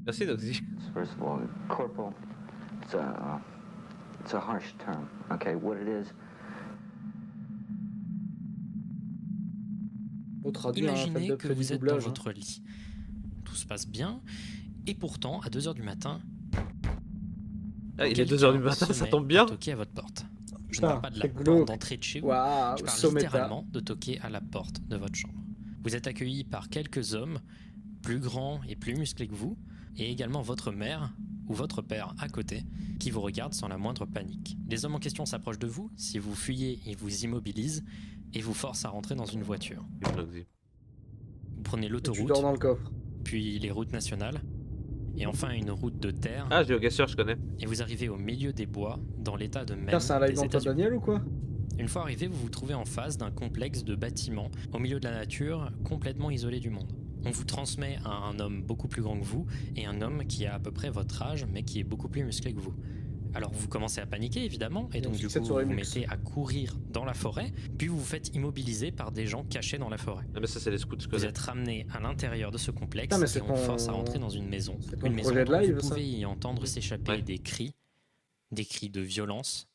Merci Noxy. First of all, corporal, it's a harsh term. Okay, what it is. On traduit un Imaginez que vous êtes dans doublage. votre lit. Tout se passe bien, et pourtant, à 2h du matin, Ah, il est 2h du matin, ça tombe bien. toquer à votre porte. Je ne Putain, parle pas de la c'est porte glauque. d'entrée de chez vous, Waouh, je parle Someta. littéralement de toquer à la porte de votre chambre. Vous êtes accueilli par quelques hommes, plus grands et plus musclés que vous, et également votre mère ou votre père à côté, qui vous regardent sans la moindre panique. Les hommes en question s'approchent de vous, si vous fuyez, ils vous immobilisent et vous forcent à rentrer dans une voiture. Noxy. Vous prenez Tu l'autoroute, dors dans le coffre. puis les routes nationales, et enfin une route de terre, Ah, GeoGuessr, je connais. et vous arrivez au milieu des bois, dans l'état de Maine Putain, c'est un live des d'Antoine États-Unis. Daniel ou quoi? Une fois arrivé, vous vous trouvez en face d'un complexe de bâtiments, au milieu de la nature, complètement isolé du monde. On vous transmet à un homme beaucoup plus grand que vous, et un homme qui a à peu près votre âge, mais qui est beaucoup plus musclé que vous. Alors vous commencez à paniquer évidemment, et donc du coup vous vous mettez à courir dans la forêt, puis vous vous faites immobiliser par des gens cachés dans la forêt. Ah, mais ça, c'est les scouts, je Vous connais. êtes ramené à l'intérieur de ce complexe Putain, mais et c'est on ton- vous force à rentrer dans une maison. c'est ton Une maison projet de où live, vous ça pouvez y entendre s'échapper Ouais. des cris de violence,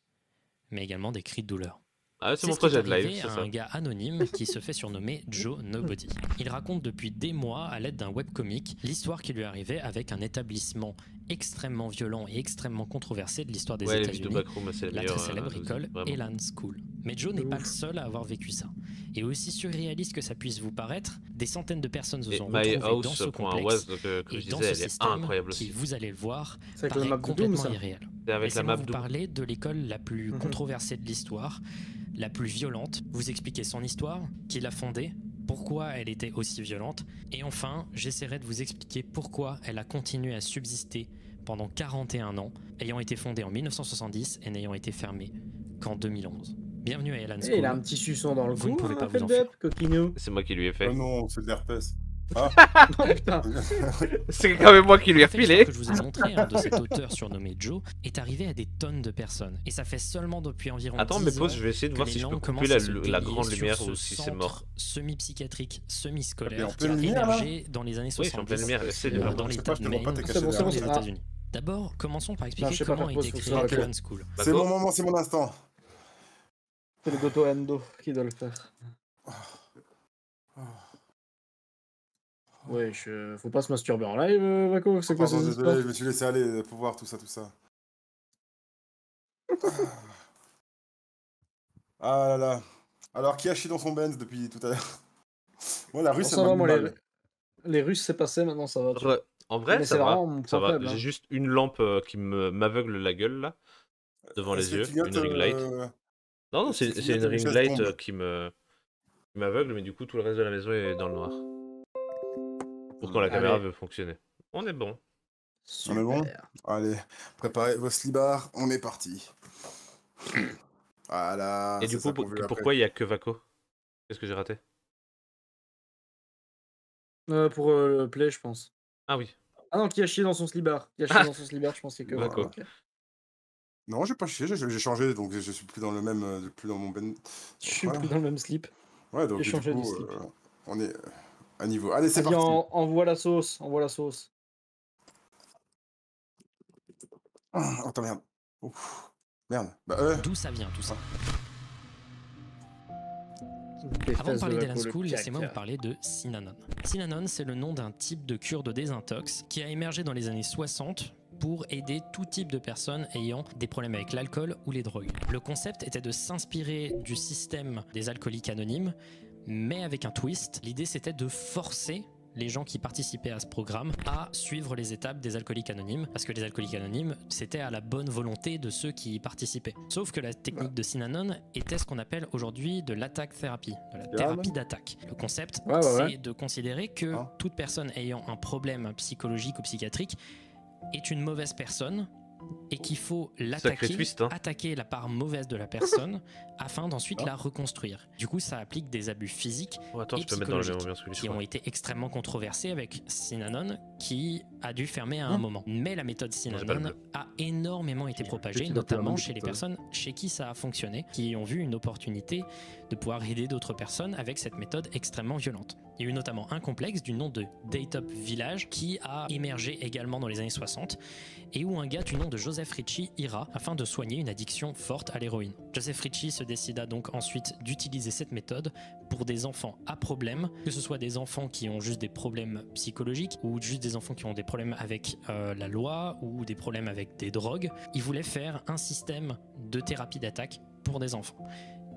mais également des cris de douleur. Ah, c'est C'est mon ce qui est projet de live, arrivé c'est à ça. un gars anonyme qui se fait surnommer Joe Nobody. Il raconte depuis des mois, à l'aide d'un webcomic, l'histoire qui lui est arrivée avec un établissement extrêmement violent et extrêmement controversé de l'histoire des Ouais, les vidéos États-Unis, backroom, c'est les la meilleures. très célèbre école vraiment. Elan School. Mais Joe n'est pas le seul à avoir vécu ça. Et aussi surréaliste que ça puisse vous paraître, des centaines de personnes se Et sont retrouvées dans ce myhouse.was complexe que et je dans disais, ce elle est système incroyable qui, aussi. vous allez le voir, C'est avec la paraît map de Doom, complètement ça. irréel. C'est avec la Laissez-moi map vous Doom. parler de l'école la plus Mhm. controversée de l'histoire, la plus violente, vous expliquer son histoire, qui l'a fondée, pourquoi elle était aussi violente, et enfin, j'essaierai de vous expliquer pourquoi elle a continué à subsister pendant 41 ans, ayant été fondée en 1970 et n'ayant été fermée qu'en 2011. Bienvenue à Elan School. Eh, il a un petit suçon dans le Vous ne cou, pouvez hein, pas vous Feld enfuir. Up, coquinou. C'est moi qui lui ai fait. Oh non, c'est de l'herpès. Ah, Oh putain. C'est quand même moi qui lui ai Le fait refilé. que je vous ai montré de cet auteur surnommé Joe est arrivé à des tonnes de personnes. Et ça fait seulement depuis environ Attends, 10 mais pause, ans je vais essayer de que voir les si je gens peux couper commencent à se la payer grande sur lumière ce ou si c'est centre mort. semi-psychiatrique, Et semi-scolaire en qui a pleine lumière, là émergé dans les années Oui, c'est en 70 pleine lumière. Essaye de dans voir. l'état je de te vois pas, Maine, t'es C'est caché bon, derrière. c'est aux bon. États-Unis. D'abord, commençons par Non, expliquer je sais pas comment a faire été pause, faut créé que ça Elan arrête. School. C'est mon moment, c'est mon instant. C'est le Goto Endo qui doit le faire. Ouais, faut pas se masturber en live, Vaco, c'est quoi Pardon, ces désolé, histoires? je me suis laissé aller pour voir tout ça, tout ça. Ah là là. Alors, qui a chié dans son Benz depuis tout à l'heure? Moi, la rue, Bon, ça ça m'a va, mis moi, mal. les Russes, c'est passé, maintenant ça va. Tu vois. En vrai, Mais ça c'est va. vraiment mon Ça point va. faible, hein. J'ai juste une lampe qui m'aveugle la gueule là, devant Est-ce les que yeux, tu viens une ring light. Non, non, est-ce que c'est tu viens une de ring chaise light tombe qui m'aveugle, mais du coup tout le reste de la maison est dans le noir. Pourtant la caméra Allez. veut fonctionner. On est bon. On est bon? Super. Allez, préparez vos slibards, on est parti. Voilà. Et du c'est ça coup, qu'on veut après. pourquoi il y a que Vaco? Qu'est-ce que j'ai raté? Pour le play, je pense. Ah oui. Ah non, qui a chié dans son slibard. Qui a chié Ah. dans son slibard, je pense qu'il y a que D'accord. Ok. Non, j'ai pas chié, j'ai changé, donc je suis plus dans le même, plus dans mon Ben. Je suis Voilà. plus dans le même slip. Ouais, donc J'ai du changé de coup, slip. on est à niveau. Allez, c'est Vas-y, parti. envoie la sauce. Envoie la sauce. Ah, attends, merde. Ouf. Merde. Bah, D'où ça vient tout ça? Les Avant de fesses parler Vaco, d'Elan le School, laissez-moi caca. vous parler de Synanon. Synanon, c'est le nom d'un type de cure de désintox qui a émergé dans les années 60 pour aider tout type de personnes ayant des problèmes avec l'alcool ou les drogues. Le concept était de s'inspirer du système des alcooliques anonymes, mais avec un twist. L'idée, c'était de forcer les gens qui participaient à ce programme à suivre les étapes des alcooliques anonymes, parce que les alcooliques anonymes, c'était à la bonne volonté de ceux qui y participaient. Sauf que la technique de Synanon était ce qu'on appelle aujourd'hui de l'attack thérapie, de la thérapie d'attaque. Le concept, Ouais, ouais, c'est ouais. de considérer que Hein toute personne ayant un problème psychologique ou psychiatrique est une mauvaise personne et qu'il faut l'attaquer, twist, hein. attaquer la part mauvaise de la personne afin d'ensuite la reconstruire. Du coup, ça applique des abus physiques Oh, attends, et je peux mettre dans la même psychologiques ambiance que lui. je qui crois. ont été extrêmement controversés avec Synanon qui a dû fermer à un moment. Mais la méthode j'ai pas le Synanon bleu. a énormément été propagée, tu dois pas notamment avoir chez les beaucoup de personnes chez qui ça a fonctionné, qui ont vu une opportunité de pouvoir aider d'autres personnes avec cette méthode extrêmement violente. Il y a eu notamment un complexe du nom de Daytop Village qui a émergé également dans les années 60 et où un gars du nom de Joseph Ritchie ira afin de soigner une addiction forte à l'héroïne. Joseph Ritchie se décida donc ensuite d'utiliser cette méthode pour des enfants à problème, que ce soit des enfants qui ont juste des problèmes psychologiques ou juste des enfants qui ont des problèmes avec la loi ou des problèmes avec des drogues. Il voulait faire un système de thérapie d'attaque pour des enfants.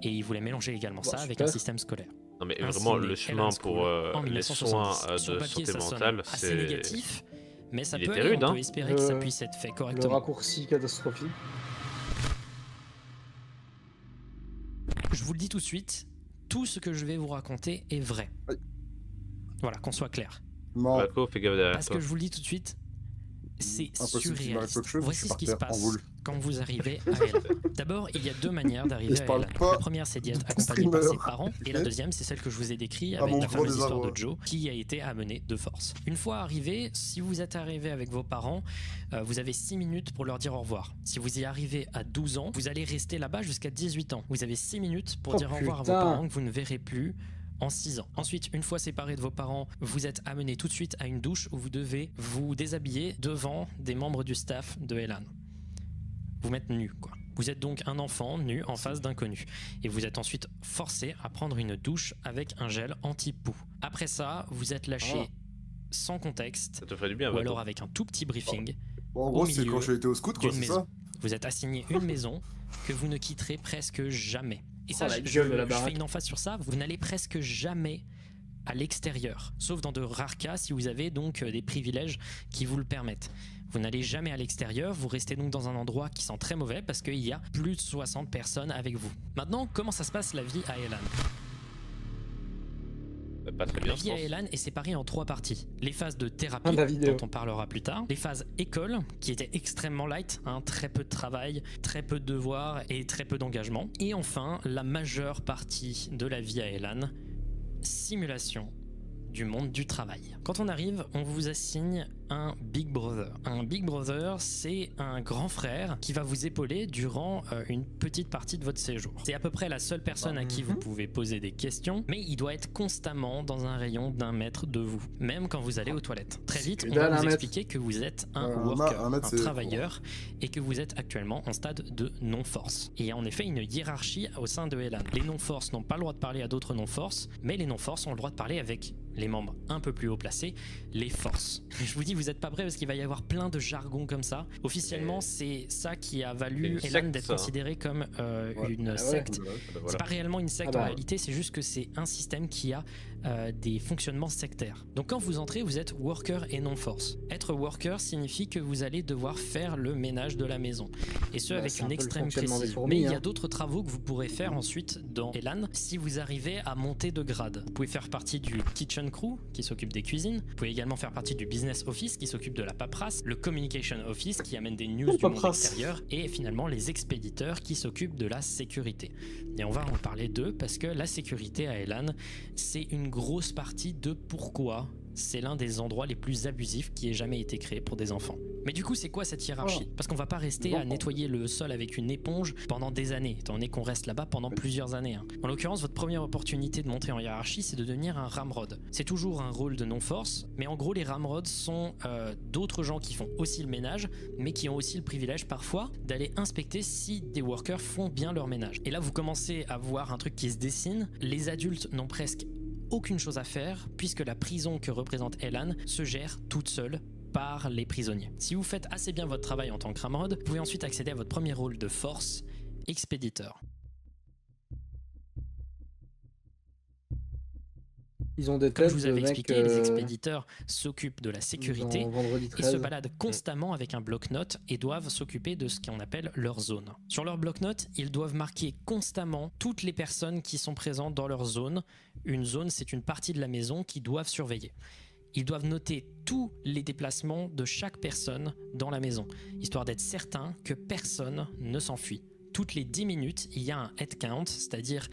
Et il voulait mélanger également ça avec un système scolaire. Non mais Ainsi vraiment, naît le chemin Ellen pour School en les soins 1970. Sur de papier, santé ça sonne mentale, assez c'est... négatif, mais ça Il peut était aller, rude, on hein. peut espérer que ça puisse être fait Le correctement. raccourci catastrophique. Je vous le dis tout de suite, tout ce que je vais vous raconter est vrai. Oui. Voilà, qu'on soit clair. Non, Paco, fais gaffe derrière Parce toi. que je vous le dis tout de suite, c'est impossible qu'il m'arrive surréaliste. quelque chose, je Voici suis ce par qui se terre, en passe boule. quand vous arrivez à Elan. D'abord, il y a deux manières d'arriver Je à parle Elan. pas La première, c'est d'y être du accompagné par ses streamer. parents. Et la Ok. deuxième, c'est celle que je vous ai décrite Ah, avec mon la gros fameuse histoire désarroi. de Joe qui a été amenée de force. Une fois arrivé, si vous êtes arrivé avec vos parents, vous avez 6 minutes pour leur dire au revoir. Si vous y arrivez à 12 ans, vous allez rester là-bas jusqu'à 18 ans. Vous avez 6 minutes pour Oh, dire au revoir à vos putain. parents que vous ne verrez plus en 6 ans. Ensuite, une fois séparés de vos parents, vous êtes amené tout de suite à une douche où vous devez vous déshabiller devant des membres du staff de Elan. Vous mettre nu, quoi. Vous êtes donc un enfant nu en face d'inconnus. Et vous êtes ensuite forcé à prendre une douche avec un gel anti-poux. Après ça, vous êtes lâché Ah. sans contexte, Ça te ferait du bien, ou Paco. alors avec un tout petit briefing. Bon, en au gros, c'est milieu quand j'ai été au scout, quoi, d'une c'est maison. ça? Vous êtes assigné une maison que vous ne quitterez presque jamais. Et ça, Oh, la je gueule de la fais baraque. une emphase sur ça, vous n'allez presque jamais à l'extérieur, sauf dans de rares cas si vous avez donc des privilèges qui vous le permettent. Vous n'allez jamais à l'extérieur, vous restez donc dans un endroit qui sent très mauvais parce qu'il y a plus de 60 personnes avec vous. Maintenant, comment ça se passe la vie à Elan? Pas très La bien, je vie à pense. Elan est séparée en 3 parties. Les phases de thérapie, Ah, la vidéo. dont on parlera plus tard. Les phases école, qui étaient extrêmement light, hein, très peu de travail, très peu de devoirs et très peu d'engagement. Et enfin, la majeure partie de la vie à Elan, simulation du monde du travail. Quand on arrive, on vous assigne un Big Brother. Un Big Brother, c'est un grand frère qui va vous épauler durant une petite partie de votre séjour. C'est à peu près la seule personne à qui vous pouvez poser des questions, mais il doit être constamment dans un rayon d'1 mètre de vous, même quand vous allez aux toilettes. Très vite, Que on va dalle, vous un mètre. expliquer que vous êtes un Un worker, mètre, un c'est- travailleur, et que vous êtes actuellement en stade de non-force. Et il y a en effet une hiérarchie au sein de Elan. Les non-forces n'ont pas le droit de parler à d'autres non-forces, mais les non-forces ont le droit de parler avec les membres un peu plus haut placés, les forces. Je vous dis, vous n'êtes pas prêts parce qu'il va y avoir plein de jargon comme ça. Officiellement, c'est ça qui a C'est valu une Elan secte, d'être ça, hein. considéré comme Ouais. une Ah ouais. secte. Ah bah C'est voilà. pas réellement une secte Ah bah. en réalité, c'est juste que c'est un système qui a des fonctionnements sectaires. Donc quand vous entrez, vous êtes worker et non force. Être worker signifie que vous allez devoir faire le ménage de la maison. Et ce Bah, avec c'est un une peu le extrême fonctionnement des précision. fourmis, Mais il y a hein. d'autres travaux que vous pourrez faire ensuite dans Elan si vous arrivez à monter de grade. Vous pouvez faire partie du kitchen crew qui s'occupe des cuisines. Vous pouvez également faire partie du business office qui s'occupe de la paperasse, le communication office qui amène des news La du monde paperasse. extérieur et finalement les expéditeurs qui s'occupent de la sécurité. Et on va en parler d'eux parce que la sécurité à Elan, c'est une grosse partie de pourquoi c'est l'un des endroits les plus abusifs qui ait jamais été créé pour des enfants. Mais du coup, c'est quoi cette hiérarchie? Parce qu'on va pas rester à Bon. nettoyer le sol avec une éponge pendant des années, étant donné qu'on reste là-bas pendant plusieurs années. Hein. En l'occurrence, votre première opportunité de monter en hiérarchie, c'est de devenir un ramrod. C'est toujours un rôle de non-force, mais en gros, les ramrods sont d'autres gens qui font aussi le ménage, mais qui ont aussi le privilège parfois d'aller inspecter si des workers font bien leur ménage. Et là, vous commencez à voir un truc qui se dessine. Les adultes n'ont presque aucune chose à faire puisque la prison que représente Elan se gère toute seule par les prisonniers. Si vous faites assez bien votre travail en tant que ramrod, vous pouvez ensuite accéder à votre premier rôle de force, expéditeur. Ils ont des Comme têtes je vous de avais mecs, expliqué, les expéditeurs s'occupent de la sécurité dans Vendredi et 13. se baladent constamment avec un bloc-notes et doivent s'occuper de ce qu'on appelle leur zone. Sur leur bloc-notes, ils doivent marquer constamment toutes les personnes qui sont présentes dans leur zone. Une zone, c'est une partie de la maison qu'ils doivent surveiller. Ils doivent noter tous les déplacements de chaque personne dans la maison, histoire d'être certain que personne ne s'enfuit. Toutes les 10 minutes, il y a un head count, c'est-à-dire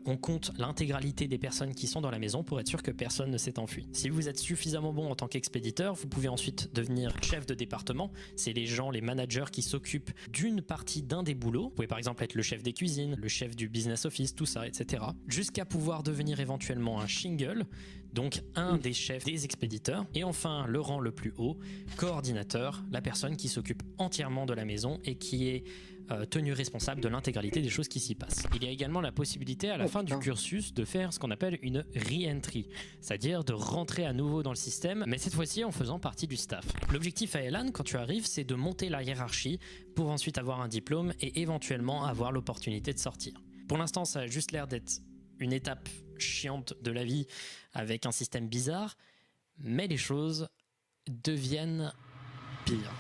on compte l'intégralité des personnes qui sont dans la maison pour être sûr que personne ne s'est enfui. Si vous êtes suffisamment bon en tant qu'expéditeur, vous pouvez ensuite devenir chef de département. C'est les gens, les managers qui s'occupent d'une partie d'un des boulots. Vous pouvez par exemple être le chef des cuisines, le chef du business office, tout ça, etc. Jusqu'à pouvoir devenir éventuellement un shingle, donc un des chefs des expéditeurs. Et enfin, le rang le plus haut, coordinateur, la personne qui s'occupe entièrement de la maison et qui est tenu responsable de l'intégralité des choses qui s'y passent. Il y a également la possibilité à la fin du cursus de faire ce qu'on appelle une re-entry, c'est-à-dire de rentrer à nouveau dans le système, mais cette fois-ci en faisant partie du staff. L'objectif à Elan, quand tu arrives, c'est de monter la hiérarchie pour ensuite avoir un diplôme et éventuellement avoir l'opportunité de sortir. Pour l'instant, ça a juste l'air d'être une étape chiante de la vie avec un système bizarre, mais les choses deviennent pires.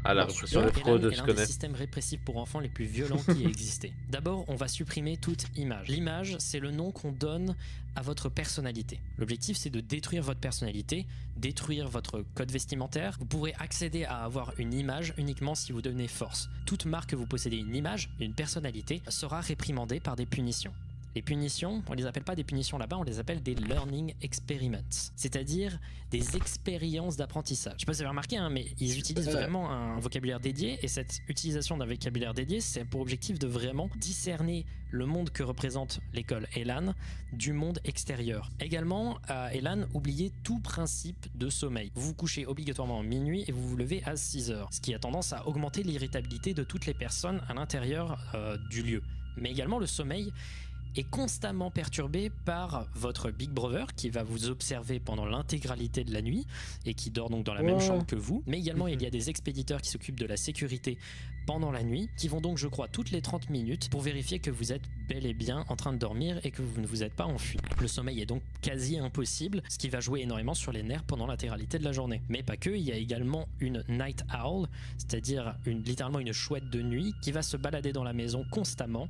Ah, la répression des fraudes, Elan je est l'un connais. des systèmes répressifs pour enfants les plus violents qui aient existé. D'abord, on va supprimer toute image. L'image, c'est le nom qu'on donne à votre personnalité. L'objectif, c'est de détruire votre personnalité, détruire votre code vestimentaire. Vous pourrez accéder à avoir une image uniquement si vous devenez force. Toute marque que vous possédez une image, une personnalité, sera réprimandée par des punitions. Les punitions, on les appelle pas des punitions là-bas, on les appelle des learning experiments, c'est-à-dire des expériences d'apprentissage. Je sais pas si vous avez remarqué, hein, mais ils utilisent vraiment un vocabulaire dédié, et cette utilisation d'un vocabulaire dédié, c'est pour objectif de vraiment discerner le monde que représente l'école Elan du monde extérieur. Également, à Elan, oubliez tout principe de sommeil. Vous vous couchez obligatoirement à minuit et vous vous levez à 6 heures, ce qui a tendance à augmenter l'irritabilité de toutes les personnes à l'intérieur du lieu. Mais également, le sommeil est constamment perturbé par votre Big Brother qui va vous observer pendant l'intégralité de la nuit et qui dort donc dans la même chambre que vous. Mais également, il y a des expéditeurs qui s'occupent de la sécurité pendant la nuit, qui vont donc, je crois, toutes les 30 minutes pour vérifier que vous êtes bel et bien en train de dormir et que vous ne vous êtes pas enfui. Le sommeil est donc quasi impossible, ce qui va jouer énormément sur les nerfs pendant l'intégralité de la journée. Mais pas que, il y a également une night owl, c'est-à-dire littéralement une chouette de nuit qui va se balader dans la maison constamment,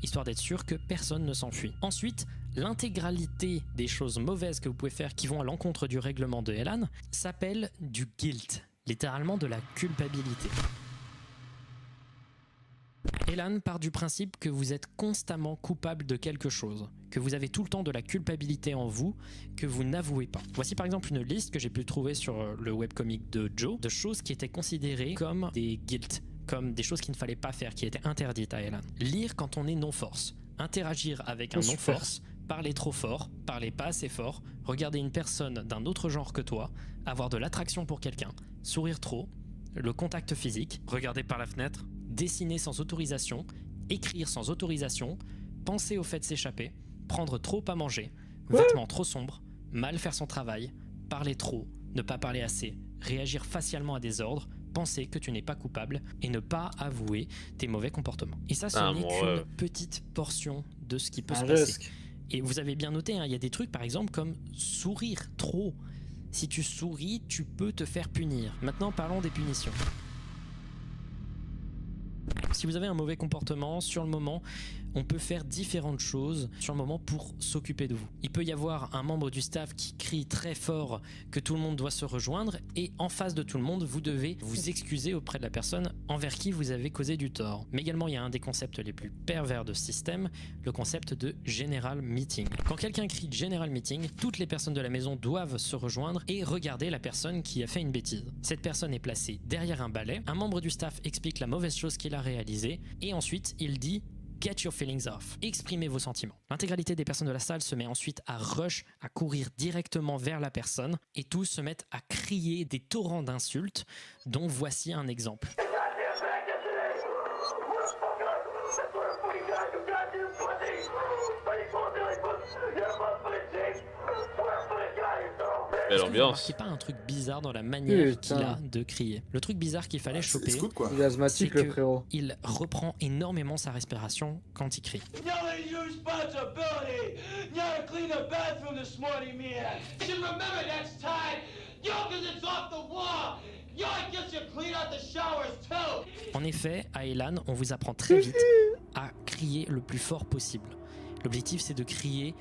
histoire d'être sûr que personne ne s'enfuit. Ensuite, l'intégralité des choses mauvaises que vous pouvez faire qui vont à l'encontre du règlement de Elan s'appelle du guilt, littéralement de la culpabilité. Elan part du principe que vous êtes constamment coupable de quelque chose, que vous avez tout le temps de la culpabilité en vous, que vous n'avouez pas. Voici par exemple une liste que j'ai pu trouver sur le webcomic de Joe, de choses qui étaient considérées comme des guilt, comme des choses qu'il ne fallait pas faire, qui étaient interdites à Elan. Lire quand on est non-force, interagir avec un non-force, parler trop fort, parler pas assez fort, regarder une personne d'un autre genre que toi, avoir de l'attraction pour quelqu'un, sourire trop, le contact physique, regarder par la fenêtre, dessiner sans autorisation, écrire sans autorisation, penser au fait de s'échapper, prendre trop à manger, vêtements trop sombres, mal faire son travail, parler trop, ne pas parler assez, réagir facialement à des ordres, penser que tu n'es pas coupable et ne pas avouer tes mauvais comportements. Et ça, ce n'est qu'une petite portion de ce qui peut se passer. Et vous avez bien noté, hein, il y a des trucs par exemple comme sourire trop. Si tu souris, tu peux te faire punir. Maintenant, parlons des punitions. Si vous avez un mauvais comportement, sur le moment, on peut faire différentes choses sur le moment pour s'occuper de vous. Il peut y avoir un membre du staff qui crie très fort que tout le monde doit se rejoindre et en face de tout le monde, vous devez vous excuser auprès de la personne envers qui vous avez causé du tort. Mais également, il y a un des concepts les plus pervers de ce système, le concept de General Meeting. Quand quelqu'un crie General Meeting, toutes les personnes de la maison doivent se rejoindre et regarder la personne qui a fait une bêtise. Cette personne est placée derrière un balai, un membre du staff explique la mauvaise chose qu'il a réalisée et ensuite il dit Get your feelings off. Exprimez vos sentiments. L'intégralité des personnes de la salle se met ensuite à rush, à courir directement vers la personne et tous se mettent à crier des torrents d'insultes dont voici un exemple. Belle ambiance. C'est pas un truc bizarre dans la manière qu'il a de crier. Le truc bizarre qu'il fallait choper, il est asthmatique le frérot. Il reprend énormément sa respiration quand il crie. En effet, à Elan, on vous apprend très vite à crier le plus fort possible. L'objectif, c'est de crier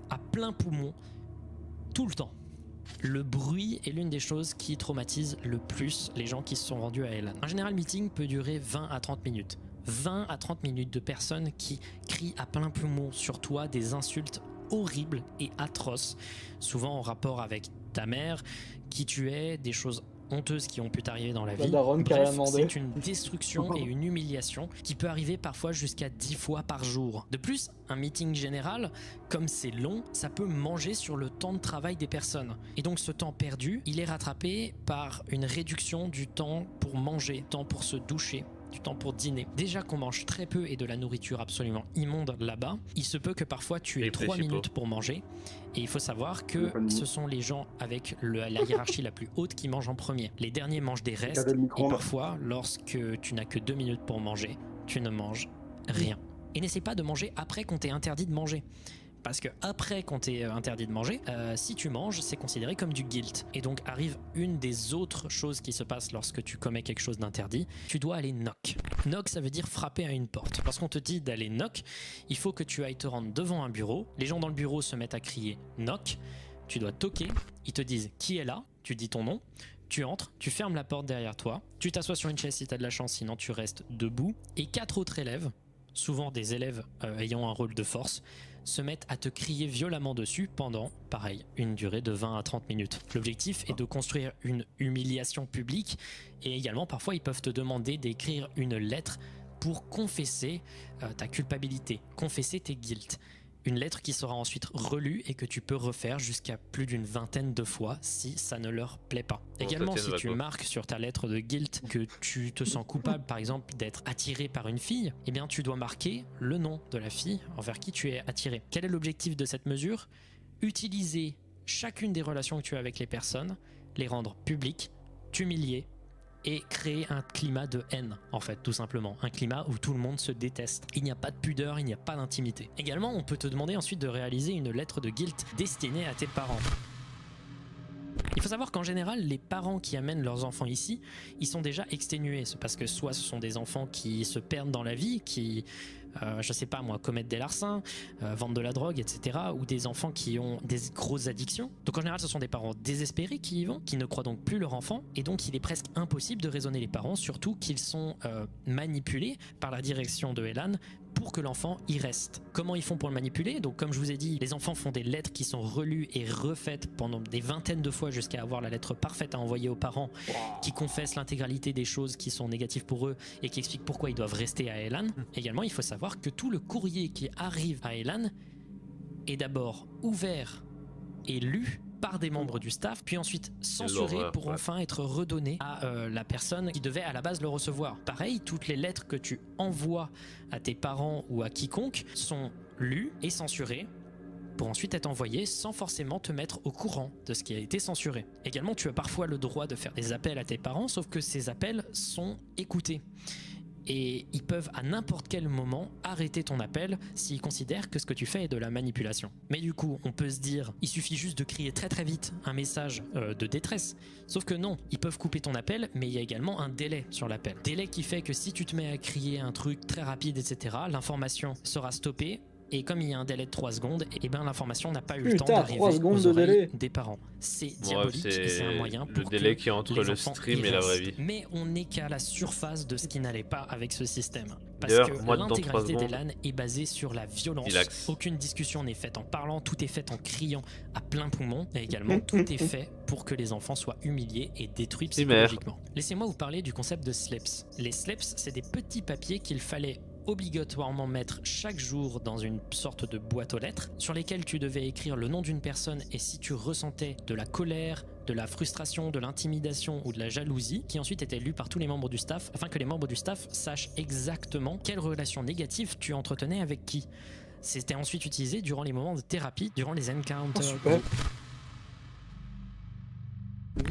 à plein poumon tout le temps. Le bruit est l'une des choses qui traumatise le plus les gens qui se sont rendus à Elan. Un General Meeting peut durer 20 à 30 minutes. 20 à 30 minutes de personnes qui crient à plein poumon sur toi des insultes horribles et atroces, souvent en rapport avec ta mère, qui tu es, des choses honteuses qui ont pu t'arriver dans la La vie. daronne qui a rien Bref, demandé. c'est une destruction et une humiliation qui peut arriver parfois jusqu'à 10 fois par jour. De plus, un meeting général, comme c'est long, ça peut manger sur le temps de travail des personnes. Et donc ce temps perdu, il est rattrapé par une réduction du temps pour manger, temps pour se doucher, du temps pour dîner. Déjà qu'on mange très peu et de la nourriture absolument immonde là-bas, il se peut que parfois tu aies 3 minutes pour manger. Et il faut savoir que ce sont les gens avec la hiérarchie la plus haute qui mangent en premier. Les derniers mangent des restes et parfois, lorsque tu n'as que 2 minutes pour manger, tu ne manges rien. Et n'essaie pas de manger après qu'on t'ait interdit de manger. Parce que après qu'on t'ait interdit de manger, si tu manges, c'est considéré comme du guilt. Et donc arrive une des autres choses qui se passent lorsque tu commets quelque chose d'interdit. Tu dois aller knock. Knock, ça veut dire frapper à une porte. Lorsqu'on te dit d'aller knock, il faut que tu ailles te rendre devant un bureau. Les gens dans le bureau se mettent à crier knock. Tu dois toquer. Ils te disent qui est là. Tu dis ton nom. Tu entres, tu fermes la porte derrière toi. Tu t'assois sur une chaise si tu as de la chance, sinon tu restes debout. Et 4 autres élèves, souvent des élèves ayant un rôle de force, se mettent à te crier violemment dessus pendant, pareil, une durée de 20 à 30 minutes. L'objectif est de construire une humiliation publique et également parfois ils peuvent te demander d'écrire une lettre pour confesser ta culpabilité, confesser tes guilts. Une lettre qui sera ensuite relue et que tu peux refaire jusqu'à plus d'une vingtaine de fois si ça ne leur plaît pas. Également, si tu marques sur ta lettre de guilt que tu te sens coupable, par exemple, d'être attiré par une fille, eh bien, tu dois marquer le nom de la fille envers qui tu es attiré. Quel est l'objectif de cette mesure? Utiliser chacune des relations que tu as avec les personnes, les rendre publiques, t'humilier, et créer un climat de haine, en fait, tout simplement. Un climat où tout le monde se déteste. Il n'y a pas de pudeur, il n'y a pas d'intimité. Également, on peut te demander ensuite de réaliser une lettre de guilt destinée à tes parents. Il faut savoir qu'en général, les parents qui amènent leurs enfants ici, ils sont déjà exténués. C'est parce que soit ce sont des enfants qui se perdent dans la vie, qui, je sais pas moi, commettent des larcins, vendent de la drogue, etc. Ou des enfants qui ont des grosses addictions. Donc en général, ce sont des parents désespérés qui y vont, qui ne croient donc plus leur enfant. Et donc il est presque impossible de raisonner les parents, surtout qu'ils sont manipulés par la direction de Elan pour que l'enfant y reste. Comment ils font pour le manipuler? Donc comme je vous ai dit, les enfants font des lettres qui sont relues et refaites pendant des vingtaines de fois jusqu'à avoir la lettre parfaite à envoyer aux parents qui confessent l'intégralité des choses qui sont négatives pour eux et qui expliquent pourquoi ils doivent rester à Elan. Également, il faut savoir que tout le courrier qui arrive à Elan est d'abord ouvert et lu par des membres du staff, puis ensuite censuré pour enfin être redonné à la personne qui devait à la base le recevoir. Pareil, toutes les lettres que tu envoies à tes parents ou à quiconque sont lues et censurées pour ensuite être envoyées sans forcément te mettre au courant de ce qui a été censuré. Également, tu as parfois le droit de faire des appels à tes parents, sauf que ces appels sont écoutés. Et ils peuvent à n'importe quel moment arrêter ton appel s'ils considèrent que ce que tu fais est de la manipulation. Mais du coup, on peut se dire, il suffit juste de crier très très vite un message de détresse. Sauf que non, ils peuvent couper ton appel, mais il y a également un délai sur l'appel. Délai qui fait que si tu te mets à crier un truc très rapide, etc., l'information sera stoppée. Et comme il y a un délai de 3 secondes, et ben l'information n'a pas eu le temps d'arriver aux oreilles des parents. C'est diabolique et c'est un moyen pour le délai qui est entre le stream et la vraie vie. Mais on n'est qu'à la surface de ce qui n'allait pas avec ce système. Parce que l'intégralité des LAN est basée sur la violence. Aucune discussion n'est faite en parlant, tout est fait en criant à plein poumon. Et également, tout est fait pour que les enfants soient humiliés et détruits psychologiquement. Laissez-moi vous parler du concept de slips. Les slips, c'est des petits papiers qu'il fallait obligatoirement mettre chaque jour dans une sorte de boîte aux lettres sur lesquelles tu devais écrire le nom d'une personne et si tu ressentais de la colère, de la frustration, de l'intimidation ou de la jalousie qui ensuite était lu par tous les membres du staff afin que les membres du staff sachent exactement quelle relation négative tu entretenais avec qui. C'était ensuite utilisé durant les moments de thérapie, durant les encounters.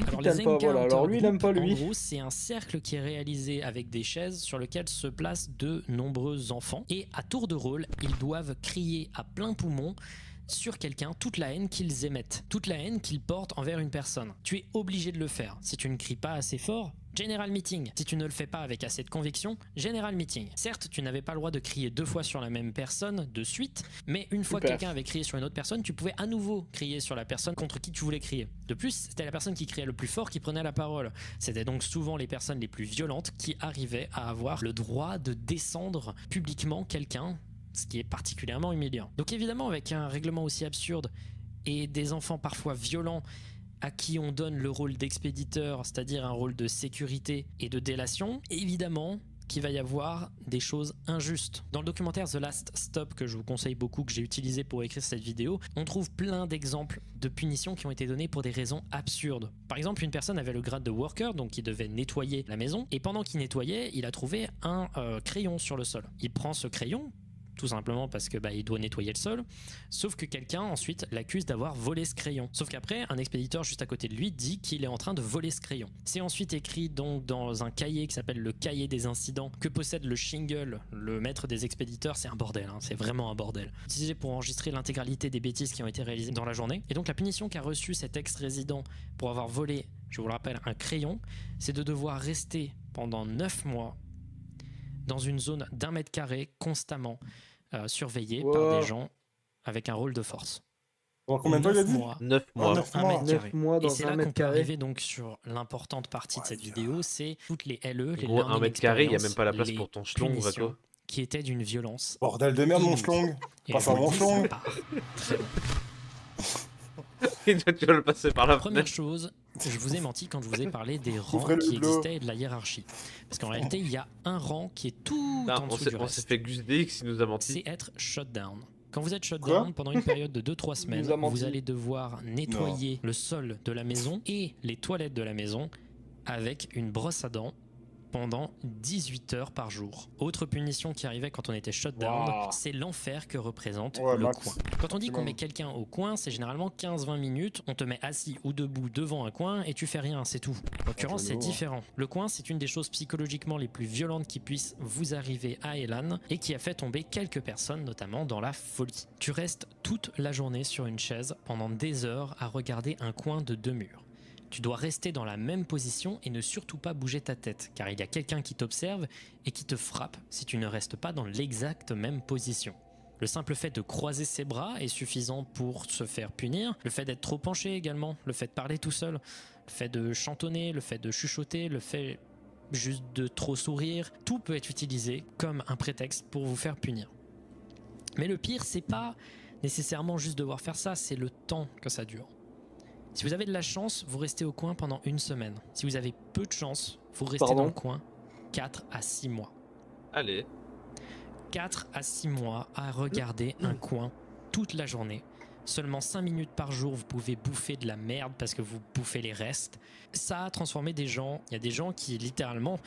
Alors, les alors lui, il aime pas lui. En gros, c'est un cercle qui est réalisé avec des chaises sur lesquelles se placent de nombreux enfants. Et à tour de rôle, ils doivent crier à plein poumon sur quelqu'un toute la haine qu'ils émettent, toute la haine qu'ils portent envers une personne. Tu es obligé de le faire. Si tu ne cries pas assez fort, General Meeting. Si tu ne le fais pas avec assez de conviction, General Meeting. Certes, tu n'avais pas le droit de crier 2 fois sur la même personne de suite, mais une fois que quelqu'un avait crié sur une autre personne, tu pouvais à nouveau crier sur la personne contre qui tu voulais crier. De plus, c'était la personne qui criait le plus fort qui prenait la parole. C'était donc souvent les personnes les plus violentes qui arrivaient à avoir le droit de descendre publiquement quelqu'un, ce qui est particulièrement humiliant. Donc évidemment, avec un règlement aussi absurde et des enfants parfois violents à qui on donne le rôle d'expéditeur, c'est-à-dire un rôle de sécurité et de délation, évidemment qu'il va y avoir des choses injustes. Dans le documentaire The Last Stop, que je vous conseille beaucoup, que j'ai utilisé pour écrire cette vidéo, on trouve plein d'exemples de punitions qui ont été données pour des raisons absurdes. Par exemple, une personne avait le grade de worker, donc il devait nettoyer la maison, et pendant qu'il nettoyait, il a trouvé un crayon sur le sol. Il prend ce crayon, tout simplement parce que il doit nettoyer le sol, sauf que quelqu'un ensuite l'accuse d'avoir volé ce crayon. Sauf qu'après, un expéditeur juste à côté de lui dit qu'il est en train de voler ce crayon. C'est ensuite écrit donc dans un cahier qui s'appelle le cahier des incidents que possède le Shingle, le maître des expéditeurs. C'est un bordel, hein, c'est vraiment un bordel. Utilisé pour enregistrer l'intégralité des bêtises qui ont été réalisées dans la journée. Et donc la punition qu'a reçue cet ex-résident pour avoir volé, je vous le rappelle, un crayon, c'est de devoir rester pendant 9 mois dans une zone d'1 mètre carré constamment surveillé par des gens avec un rôle de force. Dans combien de temps il a dit? 9 mois. 9 mois et dans c'est un là qu'on mètre peut carré. arriver donc sur l'importante partie de cette vidéo, c'est toutes les LE, les Gros, 1 learning mètre carré, il n'y a experience, même pas la place les pour ton schlong, va punitions quoi. qui étaient d'une violence. Bordel de merde, mon schlong. Et Passe je en vous mon le dis, schlong. ça part très loin. Et toi, tu vas le passer par la Première fenêtre. chose, je vous ai menti quand je vous ai parlé des rangs Ouvrez le qui hublot. existaient et de la hiérarchie. Parce qu'en réalité, il y a un rang qui est tout Non, en on dessous s'est du on s'est reste. fait Gus DX, il nous a menti. C'est être shut down. Quand vous êtes shut Quoi down pendant une période de 2-3 semaines, nous a menti. vous allez devoir nettoyer le sol de la maison et les toilettes de la maison avec une brosse à dents pendant 18 heures par jour. Autre punition qui arrivait quand on était shut down, Wow. c'est l'enfer que représente Ouais, le Max. coin. Quand on dit C'est qu'on bon. met quelqu'un au coin, c'est généralement 15-20 minutes, on te met assis ou debout devant un coin et tu fais rien, c'est tout. En l'occurrence, c'est j'avoue, hein. différent. Le coin, c'est une des choses psychologiquement les plus violentes qui puissent vous arriver à Elan et qui a fait tomber quelques personnes, notamment dans la folie. Tu restes toute la journée sur une chaise pendant des heures à regarder un coin de 2 murs. Tu dois rester dans la même position et ne surtout pas bouger ta tête, car il y a quelqu'un qui t'observe et qui te frappe si tu ne restes pas dans l'exacte même position. Le simple fait de croiser ses bras est suffisant pour se faire punir. Le fait d'être trop penché également, le fait de parler tout seul, le fait de chantonner, le fait de chuchoter, le fait juste de trop sourire, tout peut être utilisé comme un prétexte pour vous faire punir. Mais le pire, c'est pas nécessairement juste devoir faire ça, c'est le temps que ça dure. Si vous avez de la chance, vous restez au coin pendant 1 semaine. Si vous avez peu de chance, vous restez dans le coin 4 à 6 mois. Allez. 4 à 6 mois à regarder un coin toute la journée. Seulement 5 minutes par jour, vous pouvez bouffer de la merde parce que vous bouffez les restes. Ça a transformé des gens. Il y a des gens qui littéralement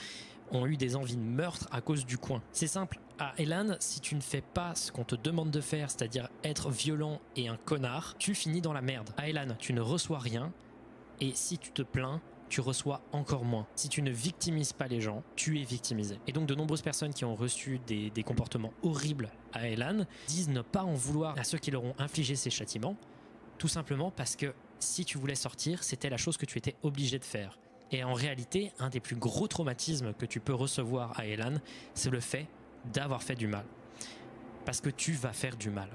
ont eu des envies de meurtre à cause du coin. C'est simple, à Elan, si tu ne fais pas ce qu'on te demande de faire, c'est-à-dire être violent et un connard, tu finis dans la merde. À Elan, tu ne reçois rien, et si tu te plains, tu reçois encore moins. Si tu ne victimises pas les gens, tu es victimisé. Et donc de nombreuses personnes qui ont reçu des comportements horribles à Elan disent ne pas en vouloir à ceux qui leur ont infligé ces châtiments, tout simplement parce que si tu voulais sortir, c'était la chose que tu étais obligé de faire. Et en réalité, un des plus gros traumatismes que tu peux recevoir à Elan, c'est le fait d'avoir fait du mal. Parce que tu vas faire du mal.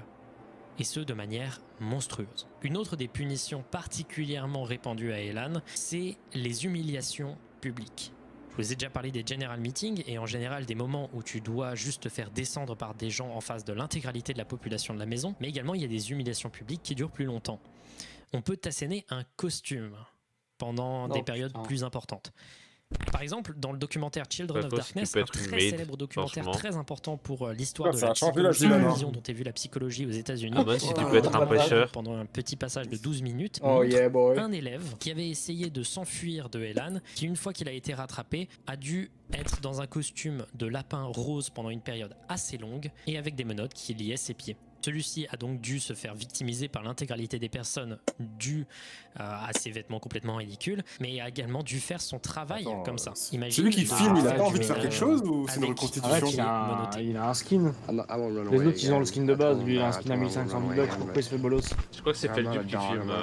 Et ce, de manière monstrueuse. Une autre des punitions particulièrement répandues à Elan, c'est les humiliations publiques. Je vous ai déjà parlé des General Meetings et en général des moments où tu dois juste te faire descendre par des gens en face de l'intégralité de la population de la maison, mais également il y a des humiliations publiques qui durent plus longtemps. On peut t'asséner un costume pendant des périodes plus importantes. Par exemple, dans le documentaire Children of Darkness, un très célèbre documentaire très important pour l'histoire de la psychologie, la vision dont est vue la psychologie aux États-Unis. Ah ben, si tu peux être un pêcheur. Pendant un petit passage de 12 minutes, un élève qui avait essayé de s'enfuir de Elan, qui une fois qu'il a été rattrapé, a dû être dans un costume de lapin rose pendant une période assez longue et avec des menottes qui liaient ses pieds. Celui-ci a donc dû se faire victimiser par l'intégralité des personnes dû à ses vêtements complètement ridicules, mais a également dû faire son travail comme ça. Celui qui filme, il a pas envie de faire quelque chose ou c'est une reconstitution? Il a un skin. Les autres, ils ont le skin de base, lui, il a un skin à 1500 $. Pourquoi il se fait bolos? Je crois que c'est Feldup qui filme.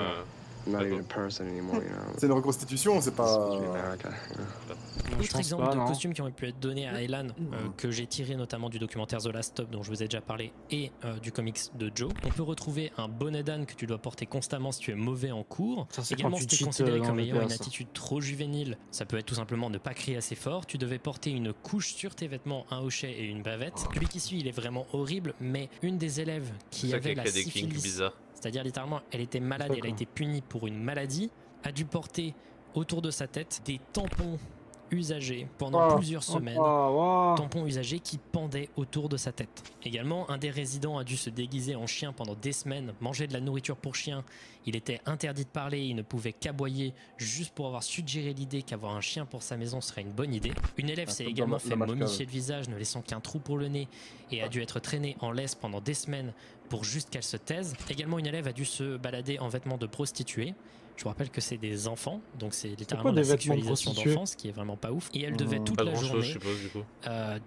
C'est une reconstitution, c'est pas... Autre exemple de costumes qui ont pu être donnés à Elan, que j'ai tiré notamment du documentaire The Last Stop dont je vous ai déjà parlé et du comics de Joe. On peut retrouver un bonnet d'âne que tu dois porter constamment si tu es mauvais en cours. Également, si tu es considéré comme ayant une attitude trop juvénile, ça peut être tout simplement ne pas crier assez fort. Tu devais porter une couche sur tes vêtements, un hochet et une bavette. Celui qui suit, il est vraiment horrible, mais une des élèves qui avait la syphilis, c'est-à-dire littéralement, elle était malade, elle a été punie pour une maladie, a dû porter autour de sa tête des tampons usagés pendant plusieurs semaines. Tampons usagés qui pendaient autour de sa tête. Également, un des résidents a dû se déguiser en chien pendant des semaines, manger de la nourriture pour chien. Il était interdit de parler, il ne pouvait qu'aboyer juste pour avoir suggéré l'idée qu'avoir un chien pour sa maison serait une bonne idée. Une élève s'est également fait momifier le visage, ne laissant qu'un trou pour le nez, et a dû être traînée en laisse pendant des semaines pour juste qu'elle se taise. Également, une élève a dû se balader en vêtements de prostituée. Je vous rappelle que c'est des enfants, donc c'est littéralement la sexualisation d'enfants, ce qui est vraiment pas ouf. Et elle devait toute la journée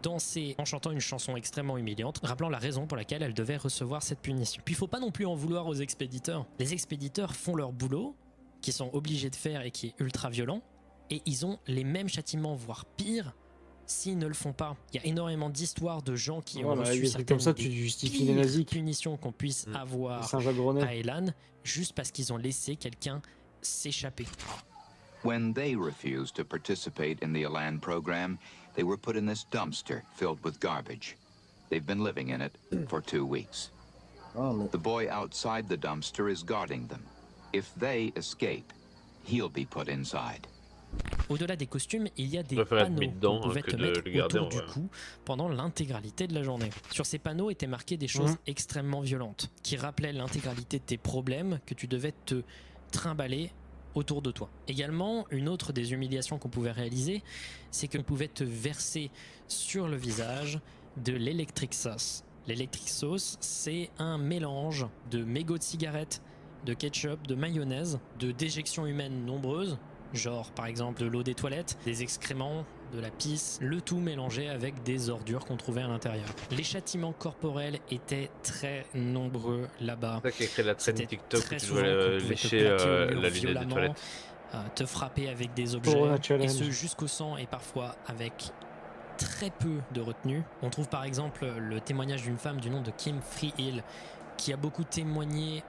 danser en chantant une chanson extrêmement humiliante, rappelant la raison pour laquelle elle devait recevoir cette punition. Puis il faut pas non plus en vouloir aux expéditeurs. Les expéditeurs font leur boulot, qu'ils sont obligés de faire et qui est ultra violent, et ils ont les mêmes châtiments, voire pire, s'ils ne le font pas. Il y a énormément d'histoires de gens qui ont reçu certaines comme ça, tu justifies les nazis. Punitions qu'on puisse avoir à Elan, juste parce qu'ils ont laissé quelqu'un s'échapper. When they refused to participate in the Elan program, they were put in this dumpster filled with garbage. They've been living in it for 2 weeks. The boy outside the dumpster is guarding them. If they escape, he'll be put inside. Au-delà des costumes, il y a des panneaux qu'on pouvait te mettre autour du cou pendant l'intégralité de la journée. Sur ces panneaux étaient marquées des choses extrêmement violentes, qui rappelaient l'intégralité de tes problèmes que tu devais te trimballer autour de toi. Également, une autre des humiliations qu'on pouvait réaliser, c'est qu'on pouvait te verser sur le visage de l'électric sauce. L'électric sauce, c'est un mélange de mégots de cigarettes, de ketchup, de mayonnaise, de déjections humaines nombreuses, genre par exemple de l'eau des toilettes, des excréments, de la pisse, le tout mélangé avec des ordures qu'on trouvait à l'intérieur. Les châtiments corporels étaient très nombreux là-bas. C'est ça qui a créé la traîne TikTok où tu dois lécher la lunette des toilettes. Te frapper avec des objets, et ce jusqu'au sang et parfois avec très peu de retenue. On trouve par exemple le témoignage d'une femme du nom de Kim Freehill qui a beaucoup témoigné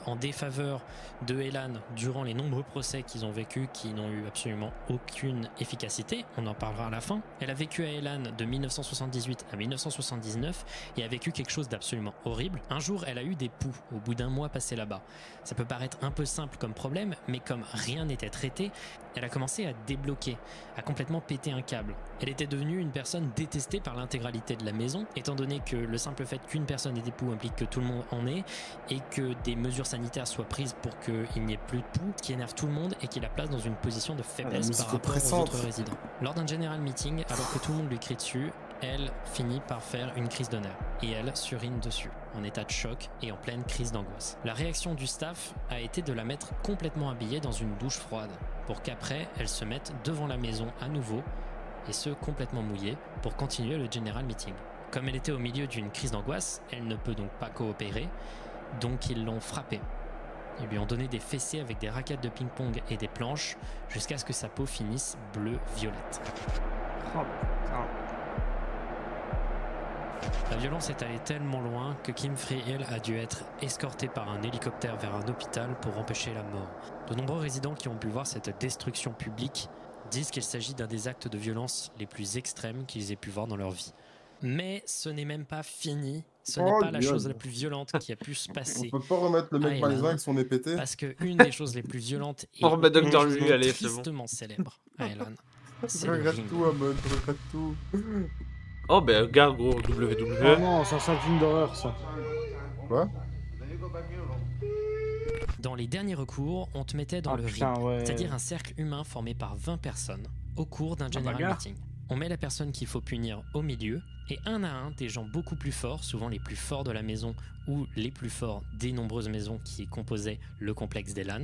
en défaveur de Elan durant les nombreux procès qu'ils ont vécu, qui n'ont eu absolument aucune efficacité. On en parlera à la fin. Elle a vécu à Elan de 1978 à 1979 et a vécu quelque chose d'absolument horrible. Un jour, elle a eu des poux au bout d'un mois passé là-bas. Ça peut paraître un peu simple comme problème, mais comme rien n'était traité, elle a commencé à débloquer, à complètement péter un câble. Elle était devenue une personne détestée par l'intégralité de la maison, étant donné que le simple fait qu'une personne ait des poux implique que tout le monde en ait, et que des mesures sanitaires soient prises pour qu'il n'y ait plus de poux, qui énerve tout le monde et qui la place dans une position de faiblesse par rapport aux autres résidents. Lors d'un general meeting, alors que tout le monde lui crie dessus, elle finit par faire une crise de nerfs, et elle surine dessus, en état de choc et en pleine crise d'angoisse. La réaction du staff a été de la mettre complètement habillée dans une douche froide, pour qu'après elle se mette devant la maison à nouveau, et ce complètement mouillée, pour continuer le general meeting. Comme elle était au milieu d'une crise d'angoisse, elle ne peut donc pas coopérer, donc ils l'ont frappée. Ils lui ont donné des fessées avec des raquettes de ping-pong et des planches, jusqu'à ce que sa peau finisse bleu-violette. Oh putain. La violence est allée tellement loin que Kim Freehill a dû être escorté par un hélicoptère vers un hôpital pour empêcher la mort. De nombreux résidents qui ont pu voir cette destruction publique disent qu'il s'agit d'un des actes de violence les plus extrêmes qu'ils aient pu voir dans leur vie. Mais ce n'est même pas fini, ce n'est pas la chose la plus violente qui a pu se passer. On peut pas remettre le mec malaisant avec son nez pété. Parce qu'une des choses les plus violentes et tristement célèbre à Elan, c'est le regrette ring. tout, Amon, je regrette tout. Oh ben regarde gros, WWE. Oh non, c'est un film d'horreur ça. Quoi? Dans les derniers recours, on te mettait dans le ring, c'est-à-dire un cercle humain formé par 20 personnes, au cours d'un general meeting. On met la personne qu'il faut punir au milieu, et un à un, des gens beaucoup plus forts, souvent les plus forts de la maison ou les plus forts des nombreuses maisons qui composaient le complexe d'Elan,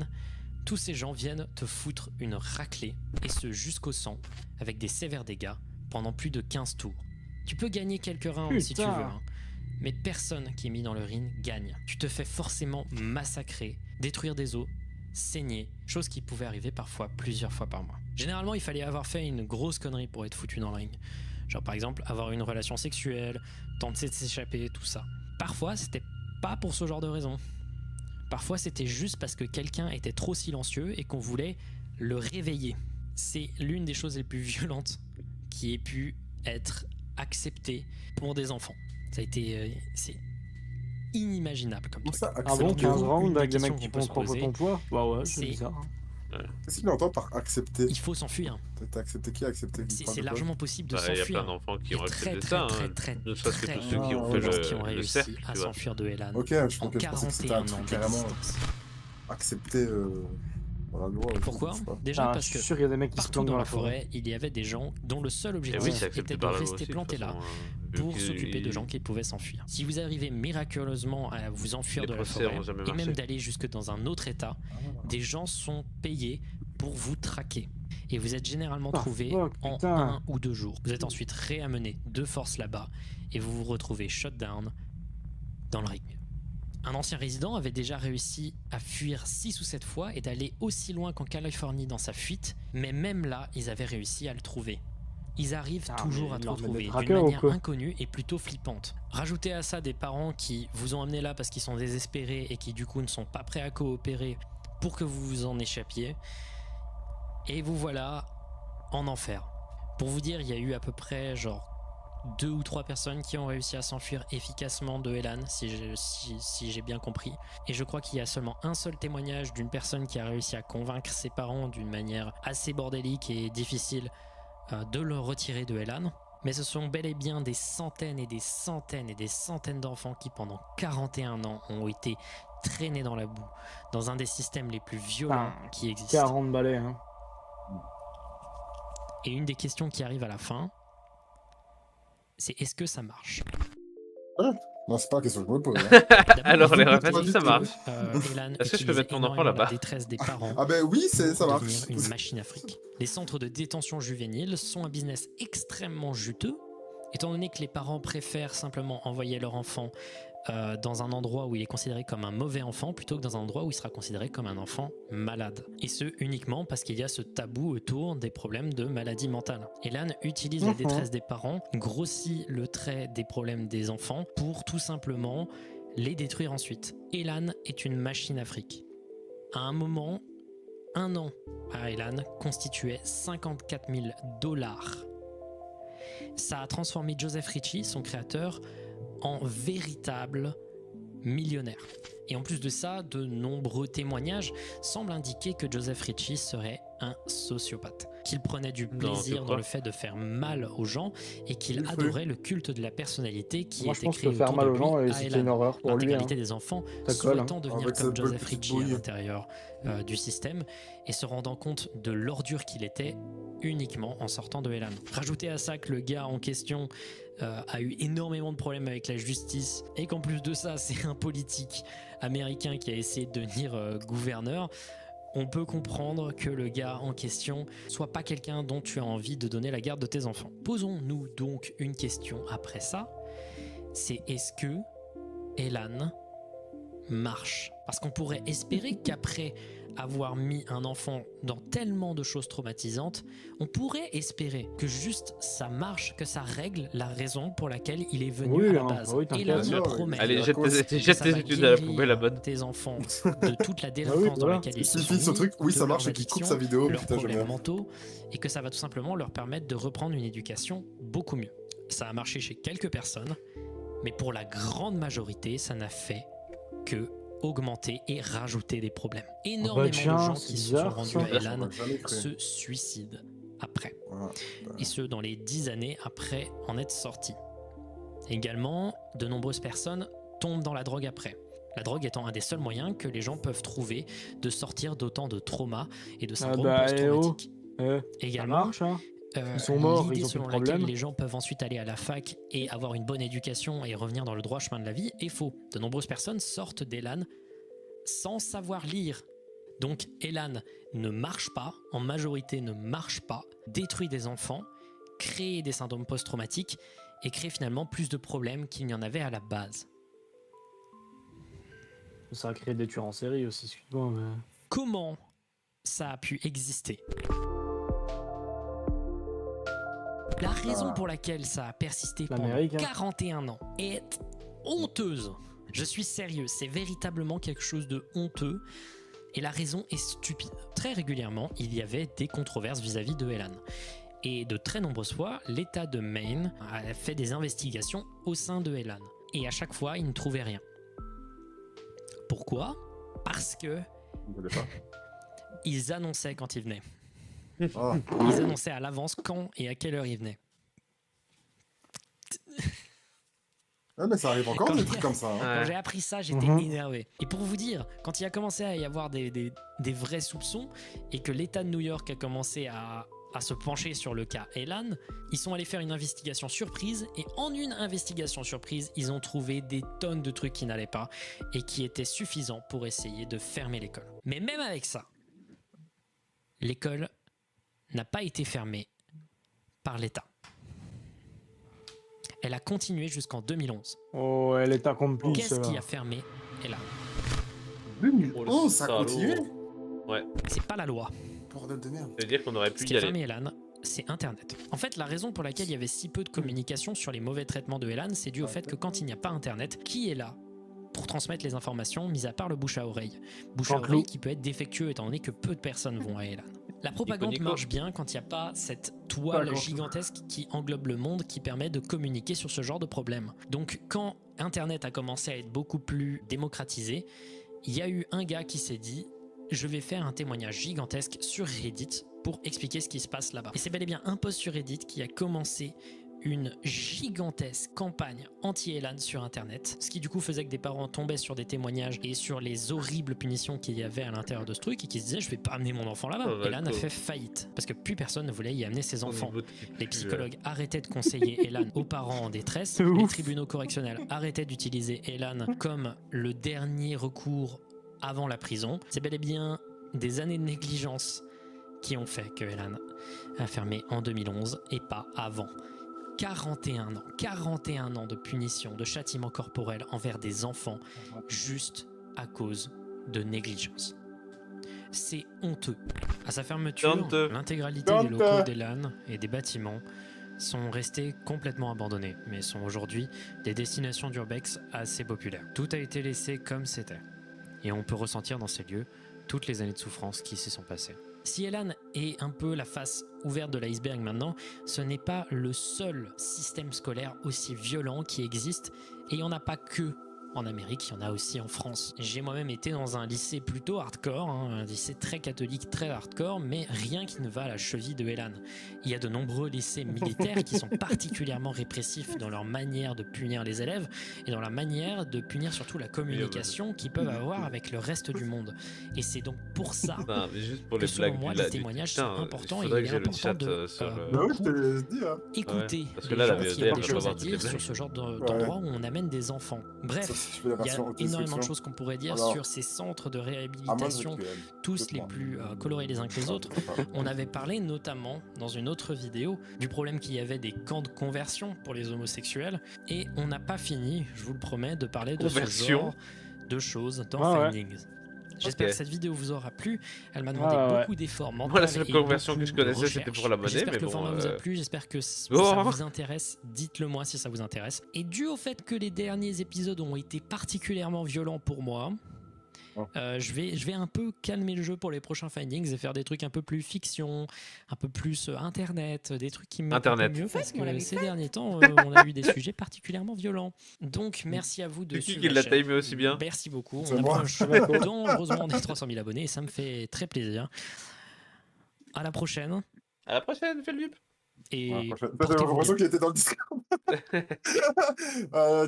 tous ces gens viennent te foutre une raclée, et ce jusqu'au sang, avec des sévères dégâts, pendant plus de 15 tours. Tu peux gagner quelques rounds si tu veux, hein, mais personne qui est mis dans le ring gagne. Tu te fais forcément massacrer, détruire des os, saigner, chose qui pouvait arriver parfois plusieurs fois par mois. Généralement, il fallait avoir fait une grosse connerie pour être foutu dans le ring. Genre par exemple, avoir une relation sexuelle, tenter de s'échapper, tout ça. Parfois, c'était pas pour ce genre de raison. Parfois, c'était juste parce que quelqu'un était trop silencieux et qu'on voulait le réveiller. C'est l'une des choses les plus violentes qui ait pu être acceptée pour des enfants. Ça a été... c'est inimaginable comme truc. Ça, ah bon, 15 rounds avec des mecs qui peut pensent se contre poser, ton poids? Bah ouais, c'est c'est bizarre. Qu'est-ce qu'il entend par accepter? Il faut s'enfuir. T'as accepté qui a accepté? C'est largement possible de Il y a s'enfuir. plein d'enfants qui ont accepté très, ça. très, Ne serait-ce que très tous ceux qui ont peu fait de gens qui ont le réussi cercle, à tu vois. s'enfuir de Elan. Ok, je En pensais que c'était 41 un truc ans carrément d'existence. accepté dans la loi. Pourquoi? Je sais pas. Déjà Ah, parce je que suis sûr qu'il y a des mecs qui se partout planquent dans la forêt, il y avait des gens dont le seul Et objectif oui, c'est accepté était de par la loi rester aussi, de plantés toute là façon, vu pour qu'ils- s'occuper de gens qui pouvaient s'enfuir. Si vous arrivez miraculeusement à vous enfuir Les de la procès forêt auront jamais et même marché. d'aller jusque dans un autre état, des gens sont payés pour vous traquer. Et vous êtes généralement trouvé en putain. 1 ou 2 jours. Vous êtes ensuite réamené de force là-bas et vous vous retrouvez shut down dans le ring. Un ancien résident avait déjà réussi à fuir 6 ou 7 fois et d'aller aussi loin qu'en Californie dans sa fuite, mais même là, ils avaient réussi à le trouver. Ils arrivent toujours mais à ils te leur mettent des retrouver d'une traqueurs ou manière quoi? inconnue et plutôt flippante. Rajoutez à ça des parents qui vous ont amené là parce qu'ils sont désespérés et qui du coup ne sont pas prêts à coopérer pour que vous vous en échappiez. Et vous voilà en enfer. Pour vous dire, il y a eu à peu près genre 2 ou 3 personnes qui ont réussi à s'enfuir efficacement de Elan, si j'ai bien compris. Et je crois qu'il y a seulement un seul témoignage d'une personne qui a réussi à convaincre ses parents d'une manière assez bordélique et difficile de le retirer de Elan. Mais ce sont bel et bien des centaines et des centaines et des centaines d'enfants qui pendant 41 ans ont été traînés dans la boue, dans un des systèmes les plus violents qui existent. 40 balais, hein. Et une des questions qui arrive à la fin, c'est est-ce que ça marche? Non, c'est pas la question que je me pose. Alors, les refs, refs, ça marche. Elan Est-ce que je peux mettre mon enfant utilisait là-bas? la détresse des parents Ah ben oui, ça pour marche. devenir une machine à fric. Les centres de détention juvénile sont un business extrêmement juteux, étant donné que les parents préfèrent simplement envoyer leur enfant dans un endroit où il est considéré comme un mauvais enfant plutôt que dans un endroit où il sera considéré comme un enfant malade. Et ce uniquement parce qu'il y a ce tabou autour des problèmes de maladie mentale. Elan utilise la détresse des parents, grossit le trait des problèmes des enfants pour tout simplement les détruire ensuite. Elan est une machine à fric. À un moment, un an à Elan constituait 54 000 $. Ça a transformé Joseph Ritchie, son créateur, en véritable millionnaire. Et en plus de ça, de nombreux témoignages semblent indiquer que Joseph Ritchie serait un sociopathe, qu'il prenait du plaisir dans le fait de faire mal aux gens et qu'il adorait le culte de la personnalité qui Moi, je était pense créé que faire autour mal de aux lui gens, à c'était Elan. une horreur pour lui. L'intégralité Hein. des enfants Ça colle, souhaitant hein. devenir Avec comme cette Joseph petite Ritchie à bouille. l'intérieur du système et se rendant compte de l'ordure qu'il était uniquement en sortant de Elan. Rajoutez à ça que le gars en question a eu énormément de problèmes avec la justice et qu'en plus de ça c'est un politique américain qui a essayé de devenir gouverneur. On peut comprendre que le gars en question soit pas quelqu'un dont tu as envie de donner la garde de tes enfants. Posons-nous donc une question après ça, c'est est-ce que Elan marche? Parce qu'on pourrait espérer qu'après avoir mis un enfant dans tellement de choses traumatisantes, on pourrait espérer que juste ça marche, que ça règle la raison pour laquelle il est venu à la base. Oui, Et là, t'inquiète. on promet Allez, jette que tes ça va études à la guérir poubelle, la bonne. tes enfants de toute la délinquance dans voilà. laquelle Il ils se suffit de ce sont truc, mis, oui, de ça marche, leurs et qu'il coupe addictions, sa vidéo, leurs putain, j'aime problèmes bien. mentaux, et que ça va tout simplement leur permettre de reprendre une éducation beaucoup mieux. Ça a marché chez quelques personnes, mais pour la grande majorité, ça n'a fait que augmenter et rajouter des problèmes. Énormément tiens, de gens c'est qui se sont bizarre, rendus ça. à Elan J'aurais jamais cru. se suicident après. Voilà. Et ce, dans les 10 années après en être sortis. Également, de nombreuses personnes tombent dans la drogue après. La drogue étant un des seuls moyens que les gens peuvent trouver de sortir d'autant de traumas et de syndromes post-traumatiques. Ça Également, marche, hein. Ils sont morts, l'idée ils ont plus selon de laquelle problème. les gens peuvent ensuite aller à la fac et avoir une bonne éducation et revenir dans le droit chemin de la vie est faux. De nombreuses personnes sortent d'Elan sans savoir lire. Donc Elan ne marche pas, en majorité ne marche pas, détruit des enfants, crée des syndromes post-traumatiques et crée finalement plus de problèmes qu'il n'y en avait à la base. Ça a créé des tueurs en série aussi, excuse-moi. Mais... Comment ça a pu exister ? La raison pour laquelle ça a persisté pendant L'Amérique, hein. 41 ans est honteuse. Je suis sérieux, c'est véritablement quelque chose de honteux. Et la raison est stupide. Très régulièrement, il y avait des controverses vis-à-vis de Elan. Et de très nombreuses fois, l'État de Maine a fait des investigations au sein de Elan. Et à chaque fois, il ne trouvait rien. Pourquoi ? Parce que ils annonçaient quand ils venaient. Ah. Ils annonçaient à l'avance quand et à quelle heure ils venaient. Ouais, mais ça arrive encore Quand des j'ai- trucs comme ça. Hein. Quand Ouais. j'ai appris ça, j'étais Mhm. énervé. Et pour vous dire, quand il a commencé à y avoir des vrais soupçons et que l'État de New York a commencé à se pencher sur le cas Elan, ils sont allés faire une investigation surprise et en une investigation surprise, ils ont trouvé des tonnes de trucs qui n'allaient pas et qui étaient suffisants pour essayer de fermer l'école. Mais même avec ça, l'école n'a pas été fermée par l'État. Elle a continué jusqu'en 2011. Oh, elle est complice. Qu'est-ce qui a fermé Elan? 2011, ça a salaud. continué. C'est pas la loi. Bordel de merde. Ça veut dire qu'on aurait Ce pu qui y a aller. fermé Elan, c'est Internet. En fait, la raison pour laquelle il y avait si peu de communication sur les mauvais traitements de Elan, c'est dû au fait que quand il n'y a pas Internet, qui est là pour transmettre les informations, mis à part le bouche à oreille? Bouche à Jean-Claude. oreille qui peut être défectueux étant donné que peu de personnes vont à Elan. La propagande Nico. marche bien quand il n'y a pas cette toile D'accord. gigantesque qui englobe le monde qui permet de communiquer sur ce genre de problème. Donc quand Internet a commencé à être beaucoup plus démocratisé, il y a eu un gars qui s'est dit « Je vais faire un témoignage gigantesque sur Reddit pour expliquer ce qui se passe là-bas ». Et c'est bel et bien un post sur Reddit qui a commencé une gigantesque campagne anti-Elan sur Internet, ce qui du coup faisait que des parents tombaient sur des témoignages et sur les horribles punitions qu'il y avait à l'intérieur de ce truc et qui se disaient je vais pas amener mon enfant là-bas. Oh, Elan a d'accord. fait faillite parce que plus personne ne voulait y amener ses Au enfants. niveau de- Les psychologues arrêtaient de conseiller Elan aux parents en détresse. C'est Les ouf. tribunaux correctionnels arrêtaient d'utiliser Elan comme le dernier recours avant la prison. C'est bel et bien des années de négligence qui ont fait que Elan a fermé en 2011 et pas avant. 41 ans de punition, de châtiment corporel envers des enfants juste à cause de négligence. C'est honteux. À sa fermeture, Honteux. l'intégralité des locaux d'Elan et des bâtiments sont restés complètement abandonnés, mais sont aujourd'hui des destinations d'urbex assez populaires. Tout a été laissé comme c'était. Et on peut ressentir dans ces lieux toutes les années de souffrance qui s'y sont passées. Si Elan est un peu la face ouverte de l'iceberg maintenant, ce n'est pas le seul système scolaire aussi violent qui existe, et il n'y en a pas que en Amérique, il y en a aussi en France. J'ai moi-même été dans un lycée plutôt hardcore, un lycée très catholique, très hardcore, mais rien qui ne va à la cheville de Elan. Il y a de nombreux lycées militaires qui sont particulièrement répressifs dans leur manière de punir les élèves et dans la manière de punir surtout la communication qu'ils peuvent avoir avec le reste du monde. Et c'est donc pour ça Putain, mais juste pour que les selon blagues moi, du les du- témoignages putain, sont importants il et faudrait il que est j'ai le important chat de sur le... Bah oui, je te l'ai dit. Hein. écouter parce que les là, la gens qui VOD, ont elle des peut choses à avoir toutes les dire sur blagues. ce genre d'endroit où on amène des enfants. Bref, Ça, je fais la il y version a haute énormément de description. choses qu'on pourrait dire Alors, sur ces centres de Amon, réhabilitation, je vais tous les plus colorés les uns que les autres. On avait parlé notamment dans une autre vidéo du problème qu'il y avait des camps de conversion pour les homosexuels et on n'a pas fini, je vous le promets, de parler de ce Conversion. genre de choses dans Ah ouais. Findings. J'espère Ok. que cette vidéo vous aura plu. Elle m'a demandé Ah ouais. beaucoup d'efforts mentaux. Moi, la seule et conversion que beaucoup je connaissais, de c'était recherche. pour la monnaie, J'espère mais que le bon, format vous a plu. J'espère que ça Oh. vous intéresse. Dites-le moi si ça vous intéresse. Et dû au fait que les derniers épisodes ont été particulièrement violents pour moi, Oh. je vais un peu calmer le jeu pour les prochains Findings et faire des trucs un peu plus fiction, un peu plus internet, des trucs qui me mettent un peu Internet. mieux parce Ouais, on que l'avait ces derniers temps, on a eu des sujets particulièrement violents. Donc merci à vous de C'est qui suivre qui la l'a chaîne. timé aussi bien? Merci beaucoup. C'est On moi. approche dangereusement des 300 000 abonnés et ça me fait très plaisir. À la prochaine À la prochaine, Philippe. et J'avais portez-vous l'impression bien. qu'il était dans le Discord.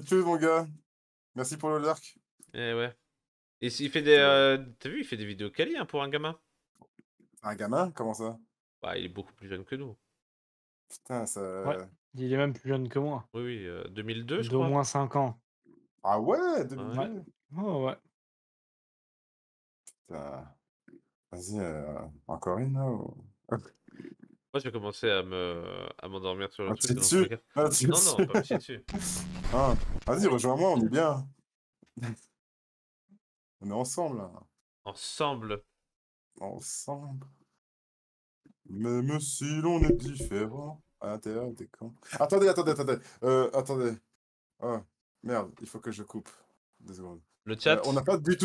Tu mon gars. Merci pour le lurk. Eh ouais. Et s'il fait des... T'as vu, il fait des vidéos quali hein, pour un gamin. Un gamin? Comment ça? Bah, il est beaucoup plus jeune que nous. Putain, ça. Ouais. Il est même plus jeune que moi. Oui, oui, 2002, je D'au crois. moins 5 ans. Ah ouais, 2002. Ouais. Oh ouais. Putain. Vas-y, encore une là ou... Moi, je vais commencer à m'endormir sur le Un truc. petit donc je dessus. regarde. Ah, tu- Non, non, pas me chier dessus. Ah, vas-y, rejoins-moi, on est bien. On est ensemble là. Ensemble. Ensemble. Même si l'on est différent à l'intérieur des camps. Attendez. Attendez. Ah, merde, il faut que je coupe. 2 secondes. Le chat. On n'a pas du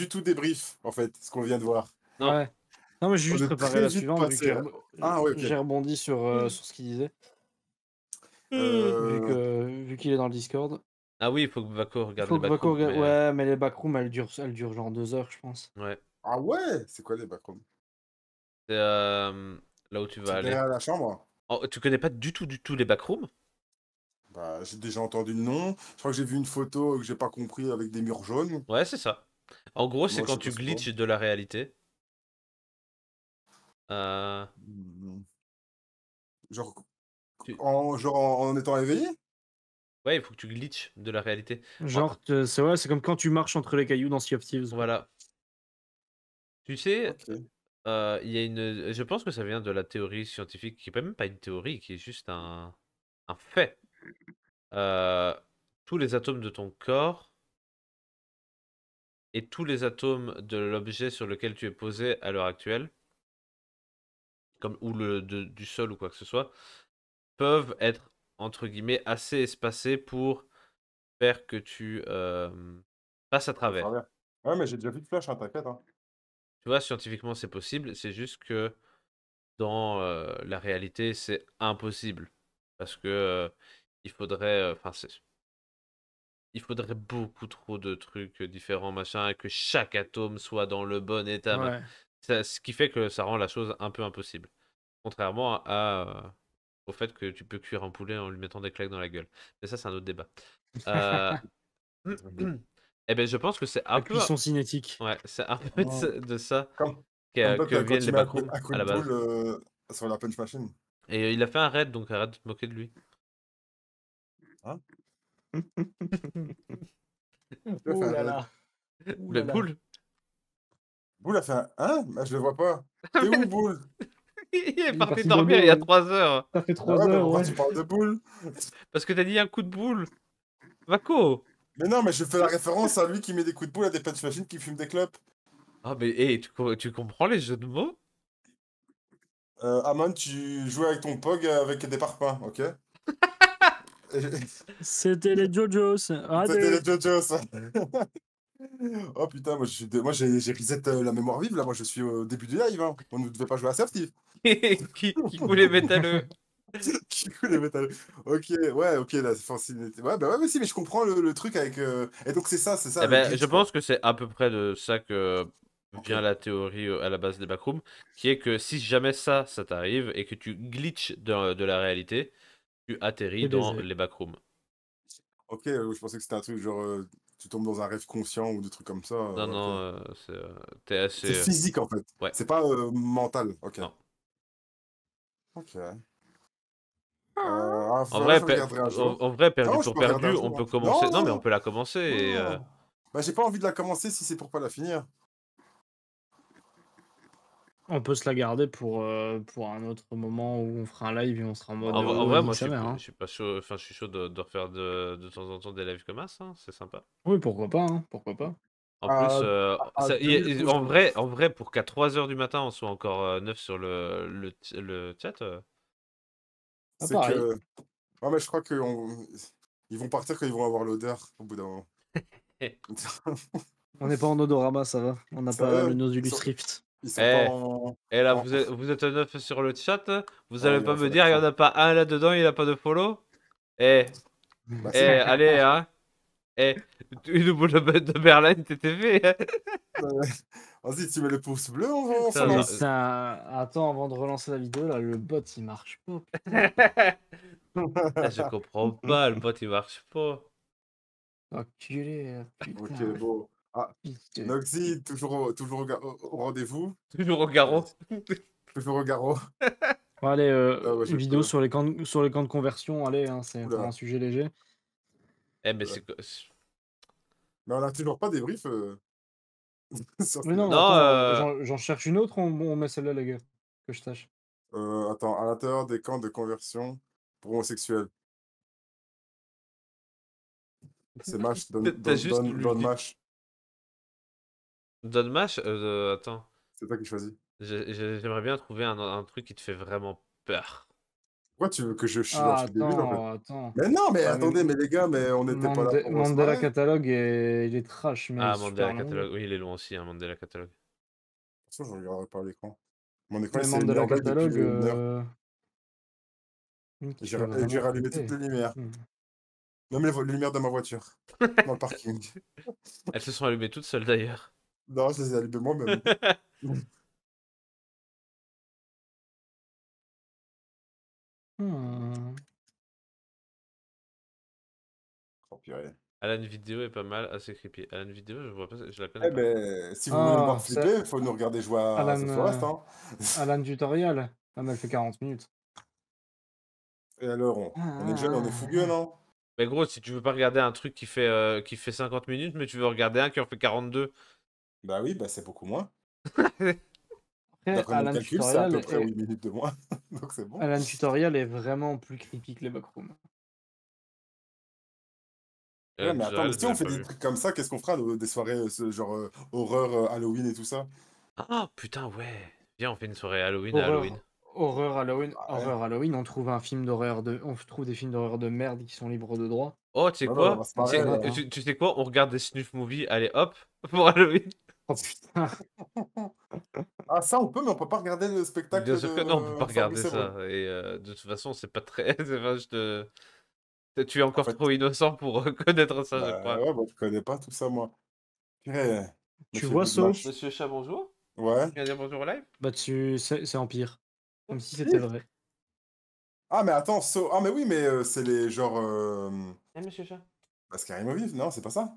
tout débrief, en fait, ce qu'on vient de voir. Non. Ouais. Non, mais j'ai On juste est préparé très la vite suivante vu passé, que là. Ah, ouais, ok. j'ai rebondi sur ce qu'il disait. Euh, Vu qu'il est dans le Discord. Ah oui, il faut que Vaco Il regarde faut les que Vaco backrooms, regarde- mais, Ouais, mais les backrooms, elles durent genre 2 heures, je pense. ouais. Ah ouais? C'est quoi les backrooms? C'est là où tu vas C'est aller. derrière la chambre? Oh, tu connais pas du tout les backrooms? Bah, j'ai déjà entendu le nom. Je crois que j'ai vu une photo que j'ai pas compris avec des murs jaunes. Ouais, c'est ça. En gros, c'est Moi, je quand sais pas tu c'est quoi. glitches de la réalité. Euh, Hmm. Genre, tu- en étant éveillé? Ouais, il faut que tu glitches de la réalité. Genre, c'est ouais, c'est comme quand tu marches entre les cailloux dans Sea of Thieves, quoi. Voilà. Tu sais, Ok. il y a une. Je pense que ça vient de la théorie scientifique, qui est même pas une théorie, qui est juste un fait. Euh, Tous les atomes de ton corps et tous les atomes de l'objet sur lequel tu es posé à l'heure actuelle, ou du sol ou quoi que ce soit, peuvent être, entre guillemets, assez espacés pour faire que tu passes à De travers. travers. Ouais, mais j'ai déjà vu de flash, hein, t'inquiète. Hein. Tu vois, scientifiquement, c'est possible, c'est juste que dans la réalité, c'est impossible. Parce que il faudrait. Enfin, il faudrait beaucoup trop de trucs différents, machin, et que chaque atome soit dans le bon état. Ouais. Ce qui fait que ça rend la chose un peu impossible. Contrairement au fait que tu peux cuire un poulet en lui mettant des claques dans la gueule. Mais ça, c'est un autre débat. Euh... Eh ben, je pense que c'est un La peu, cuisson cinétique. ouais, c'est un peu de ça Comme, comme que toi, quand viennent tu les mets backrooms un coup à de la boule base. sur la punch machine. Et il a fait un raid, donc arrête de te moquer de lui. Hein? Tu as fait Oh un là raid. là. Ouh Mais là là. boule. Boule a fait un. Hein? Bah, je le vois pas. T'es où, Boule? Il est Il est parti parti dormir dodo, il y a ouais. 3 heures. Ça fait Bah 3 ouais, mais heures, pourquoi ouais. tu parles de Boule? Parce que t'as dit un coup de boule. Vaco. Mais non, mais je fais la référence à lui qui met des coups de boule à des punch machines qui fument des clopes. Ah, mais hey, tu comprends les jeux de mots? Amon, tu jouais avec ton POG avec des parpaings, ok? C'était les JoJo's. C'était Allez. les JoJo's. Oh putain, moi j'ai reset la mémoire vive là, moi je suis au début du live, hein. On ne devait pas jouer à Surf Steve. Qui coulait métalleux. Qui coule les métal. Ok, ouais, ok, la facilité. Ouais, bah ouais, mais si, mais je comprends le truc avec. Et donc c'est ça Eh le ben, je glitch quoi. pense que c'est à peu près de ça que Ok. vient la théorie à la base des backrooms, qui est que si jamais ça t'arrive et que tu glitches de la réalité, tu atterris C'est dans baisé. les backrooms. Ok, je pensais que c'était un truc genre tu tombes dans un rêve conscient ou des trucs comme ça. Non, Ok. non, t'es assez. C'est physique en fait. Ouais, C'est pas mental. Ok. non. Ok. En Là, vrai, je regarderai un jour. en vrai, perdu Non, je pour peux regarder un perdu, on jour. Hein. peut commencer. Non, Non, mais on non, peut la commencer non, et. non. Bah, j'ai pas envie de la commencer si c'est pour pas la finir. On peut se la garder pour un autre moment où on fera un live et on sera en mode En oh, vrai, moi, nique sa mère. je Hein. suis pas chaud. Enfin, je suis chaud de refaire de temps en temps des lives comme ça. Hein, c'est sympa. Oui, pourquoi pas, hein, pourquoi pas. En plus, À, à 2000 coups, en vrai, pour qu'à 3 heures du matin, on soit encore neuf sur le chat. Ah, c'est pareil. que. Ouais, mais je crois ils vont partir quand ils vont avoir l'odeur au bout d'un moment. On n'est pas en odorama, ça va. On n'a pas le Sérieux? Nautilus Rift. Ils sont pas Eh, en. et là, en... vous êtes neuf sur le chat. Vous Ouais, allez il pas me refait dire, il y en l'écran. a pas un là-dedans, il a pas de follow. Eh, Bah si. allez, hein. Eh, une boule de Berlin, t'étais fait. Hein. Vas-y, tu mets le pouce bleu, on se Putain, non, lance. Putain, attends, avant de relancer la vidéo, là, le bot il marche pas. je comprends pas, le bot il marche pas. Enculé, Ok, putain. bon. Ah, Fils de- Noxy, toujours au rendez-vous. Toujours au garrot. Toujours au garrot. Bon, allez, Ah, ouais, une j'ai vidéo peur. sur sur les camps de conversion, allez, hein, c'est pour Oula. un sujet léger. Eh, mais Oula. c'est. Mais on a toujours pas débrief sur Mais non, Non, attends, j'en cherche une autre, on met celle-là, les gars, que je tâche. Attends, à l'intérieur des camps de conversion pour homosexuels. C'est Mash, t'as juste Don Mash. Don Mash, attends. C'est toi qui choisis. J'aimerais bien trouver un truc qui te fait vraiment peur. Pourquoi tu veux que je Ah, lance le début en fait? attends. Mais non, mais Ouais, mais attendez, mais les gars, mais on n'était pas là pour se Mandela marrer. De Catalogue, il est trash, mais il est Ah, super Mandela long. Catalogue. Oui, il est long aussi, hein, Mandela Catalogue. toute façon, je regarderai pas l'écran. Mon écran, il Mais s'est Mandela énervé depuis Catalogue, une heure. qui fait J'ai vraiment rallumé toutes flipper. les lumières. Hmm. Même les lumières de ma voiture. Dans le parking. Elles se sont allumées toutes seules d'ailleurs. Non, je les ai allumés moi-même. Hmm. Oh, purée. Alan Vidéo est pas mal, assez creepy. Alan Vidéo, je vois pas, je la connais Eh pas. ben, si vous voulez me voir Ah, c'est flipper, il faut nous regarder jouer à Alan, The Forest, hein. Alan Tutorial. Ah, mais elle fait 40 minutes. Et alors, on est jeunes, on est fougueux, Ah. non? Mais gros, si tu veux pas regarder un truc qui fait 50 minutes, mais tu veux regarder un qui en fait 42. Bah oui, bah c'est beaucoup moins. Après, D'après mon calcul, c'est à peu près 8 minutes de moins. Donc c'est bon. Alan Tutorial est vraiment plus creepy que les backrooms. Ouais, mais attends, mais si Je on l'ai fait pas des vu. trucs comme ça, qu'est-ce qu'on fera, des soirées genre horreur, Halloween et tout ça? Ah putain, ouais. Viens, on fait une soirée Halloween à Horreur, Halloween. Ouais, horreur Halloween, on trouve un film d'horreur on trouve des films d'horreur de merde qui sont libres de droit. Oh, tu sais ouais, ouais, on quoi? va se marrer, là. Tu sais quoi? On regarde des snuff movies. Allez, hop, pour Halloween. Oh putain. Ah, ça, on peut, mais on peut pas regarder le Bien spectacle sûr que non, on peut pas de regarder Fabrice Eboué. ça. Et de toute façon, c'est pas très. Enfin, tu es En encore fait, trop innocent pour connaître ça, je bah crois. ouais, bah, je connais pas tout ça, moi. Purée, Tu monsieur vois Saw? Goodmatch. Monsieur Chat, bonjour. Ouais. Tu viens dire bonjour au live? Bah c'est Empire. Comme si c'était Si. vrai. Ah, mais attends, ah, mais oui, mais c'est les genre. Eh, monsieur Chat. Bah, Scary Movie, non, c'est pas ça?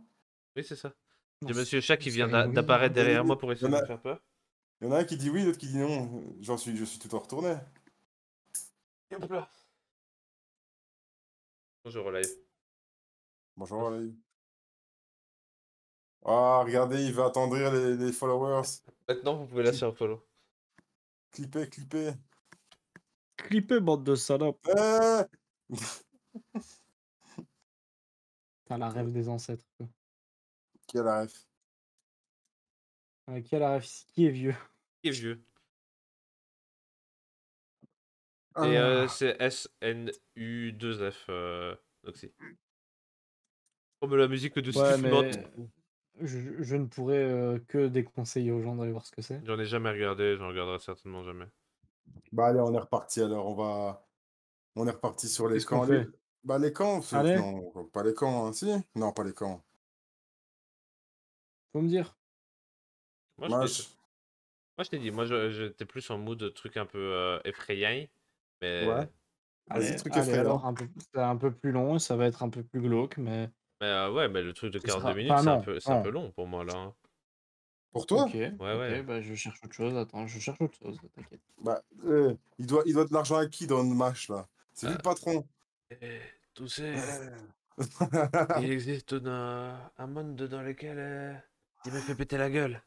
Oui, c'est ça. Non, J'ai Monsieur Chat qui vient Scary Movie. d'apparaître Il y, derrière il moi pour y essayer en de a, me faire peur. il y en a un qui dit oui, l'autre qui dit non. Je suis tout en retourné. Et hop là. Bonjour au live. Bonjour, allez. Ah, regardez, il va attendrir les followers. Maintenant, vous pouvez Cli- lâcher un follow. Clipper, clipper. Clippé, bande de salopes. Eh Putain, la rêve des ancêtres, quoi. Qui a la ref? Qui a la rêve ici? Qui est vieux? Qui est vieux. Et Ah. c'est SNU2F, Noxy. Comme la musique de Ouais, Slipknot. mais je ne pourrais que déconseiller aux gens d'aller voir ce que c'est. J'en ai jamais regardé, j'en regarderai certainement jamais. Bah allez, on est reparti alors. On est reparti sur les Qu'est-ce qu'on camps. fait? Bah les camps, Allez, non, pas les camps, hein. Si? Non, pas les camps. faut me dire. Moi, Moi, je t'ai dit, moi, j'étais plus en mood de truc un peu effrayant. ouais. Mais, Vas-y, Allez, truc allez effrayant. alors, c'est un peu plus long et ça va être un peu plus glauque, mais ouais, mais le truc de ce 42 sera. minutes, Enfin, non, c'est un peu non. long pour moi, là. Hein. Pour Ok, toi? Ouais, ok, ouais. bah je cherche autre chose. Attends, je cherche autre chose, t'inquiète. Bah, il doit de l'argent à qui dans le match là? C'est lui le patron. Tu sais, Euh. il existe un monde dans lequel il m'a fait péter la gueule.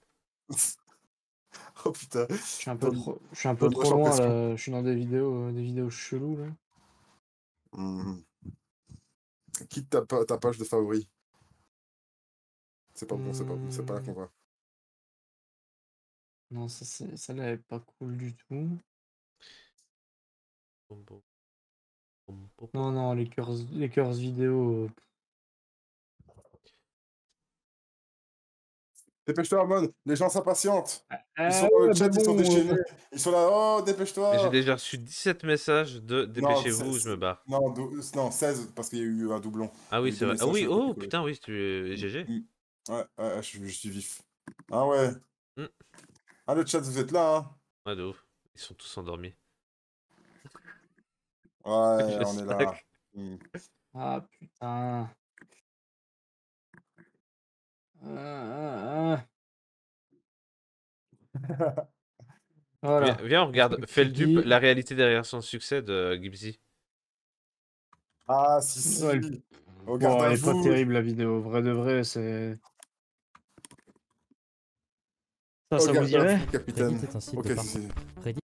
Oh putain. Je suis un peu Donne-moi trop loin champion. là. Je suis dans des vidéos cheloues là. Hmm. Quitte ta page de favoris. C'est pas bon, c'est pas bon, c'est pas là qu'on va. Non, celle-là est pas cool du tout. Non, non, les cœurs vidéo. Dépêche-toi, Amon, les gens s'impatientent. Ils Ah sont dans le ouais, chat, mais ils sont bon. déchaînés. Ils sont là, oh, Et j'ai dépêche-toi. déjà reçu 17 messages de Non, dépêchez-vous ou je me barre. non, non, 16, parce qu'il y a eu un doublon. Ah Il y oui, a eu c'est deux vrai. Ah messages oui, oh copier-coller. putain, oui, tu GG. Ouais, ouais, je suis vif. Ah ouais. Hmm. Ah, le chat, vous êtes là, hein? Ouais, de ouf. Ils sont tous endormis. Ouais, Je on est là. slack. Hmm. Ah putain. Ah. Voilà. Viens, on regarde. Truc Fais le dupe, creepy. la réalité derrière son succès de Gibbsy. Ah, si, Ouais, si. Au garde bon, à elle est pas vous. terrible la vidéo. Vrai de vrai, c'est. Au Ça vous garde à dirait? vous, capitaine. Reddit est un site Ok, de si, si. Reddit.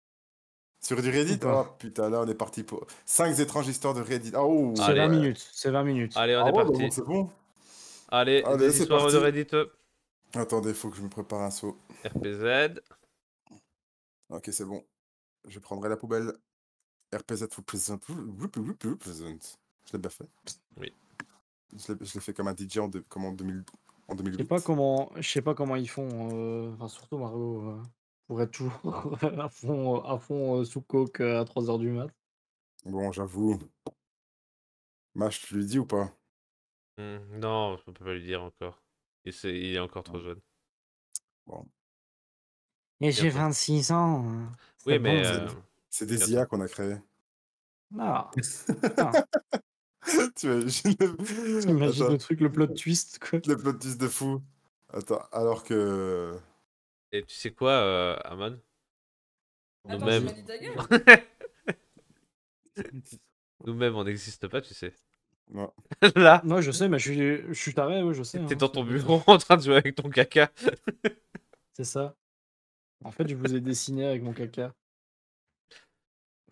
Sur du Ou Reddit? pas? Oh putain, là on est parti pour 5 étranges histoires de Reddit. Ah, oh, C'est 20 Allez, ouais. minutes. C'est 20 minutes. allez, on Ah est ouais, bah bon, parti. c'est bon. Allez, Allez, des c'est histoires de parti. Reddit. Attendez, faut que je me prépare un saut. RPZ. Ok, c'est bon. Je prendrai la poubelle. RPZ represent. Represent. Je l'ai bien fait. Oui. Je l'ai fait comme un DJ comme en 2000 en Je sais 2008. je sais pas comment ils font. Enfin, surtout Mario, pour être toujours à fond sous coke à 3 h du mat. Bon, j'avoue. Mash, tu lui dis ou pas? Non, je peux pas lui dire encore. Il est encore trop jeune. Bon. Et j'ai Bientôt. 26 ans. Oui, C'est mais bon. C'est des bientôt. IA qu'on a créés. Ah, T'imagines t'imagines Attends, le truc, le plot twist, quoi. le plot twist de fou. Attends, alors que... Et tu sais quoi, Amon? Attends, tu Nous-mêmes, m'as dit ta gueule. nous-mêmes, on n'existe pas, tu sais. Non. Là, Non, je sais, mais je suis taré, ouais, je sais. t'es hein, dans c'est- ton bureau en train de jouer avec ton caca. C'est ça. En fait, je vous ai dessiné avec mon caca.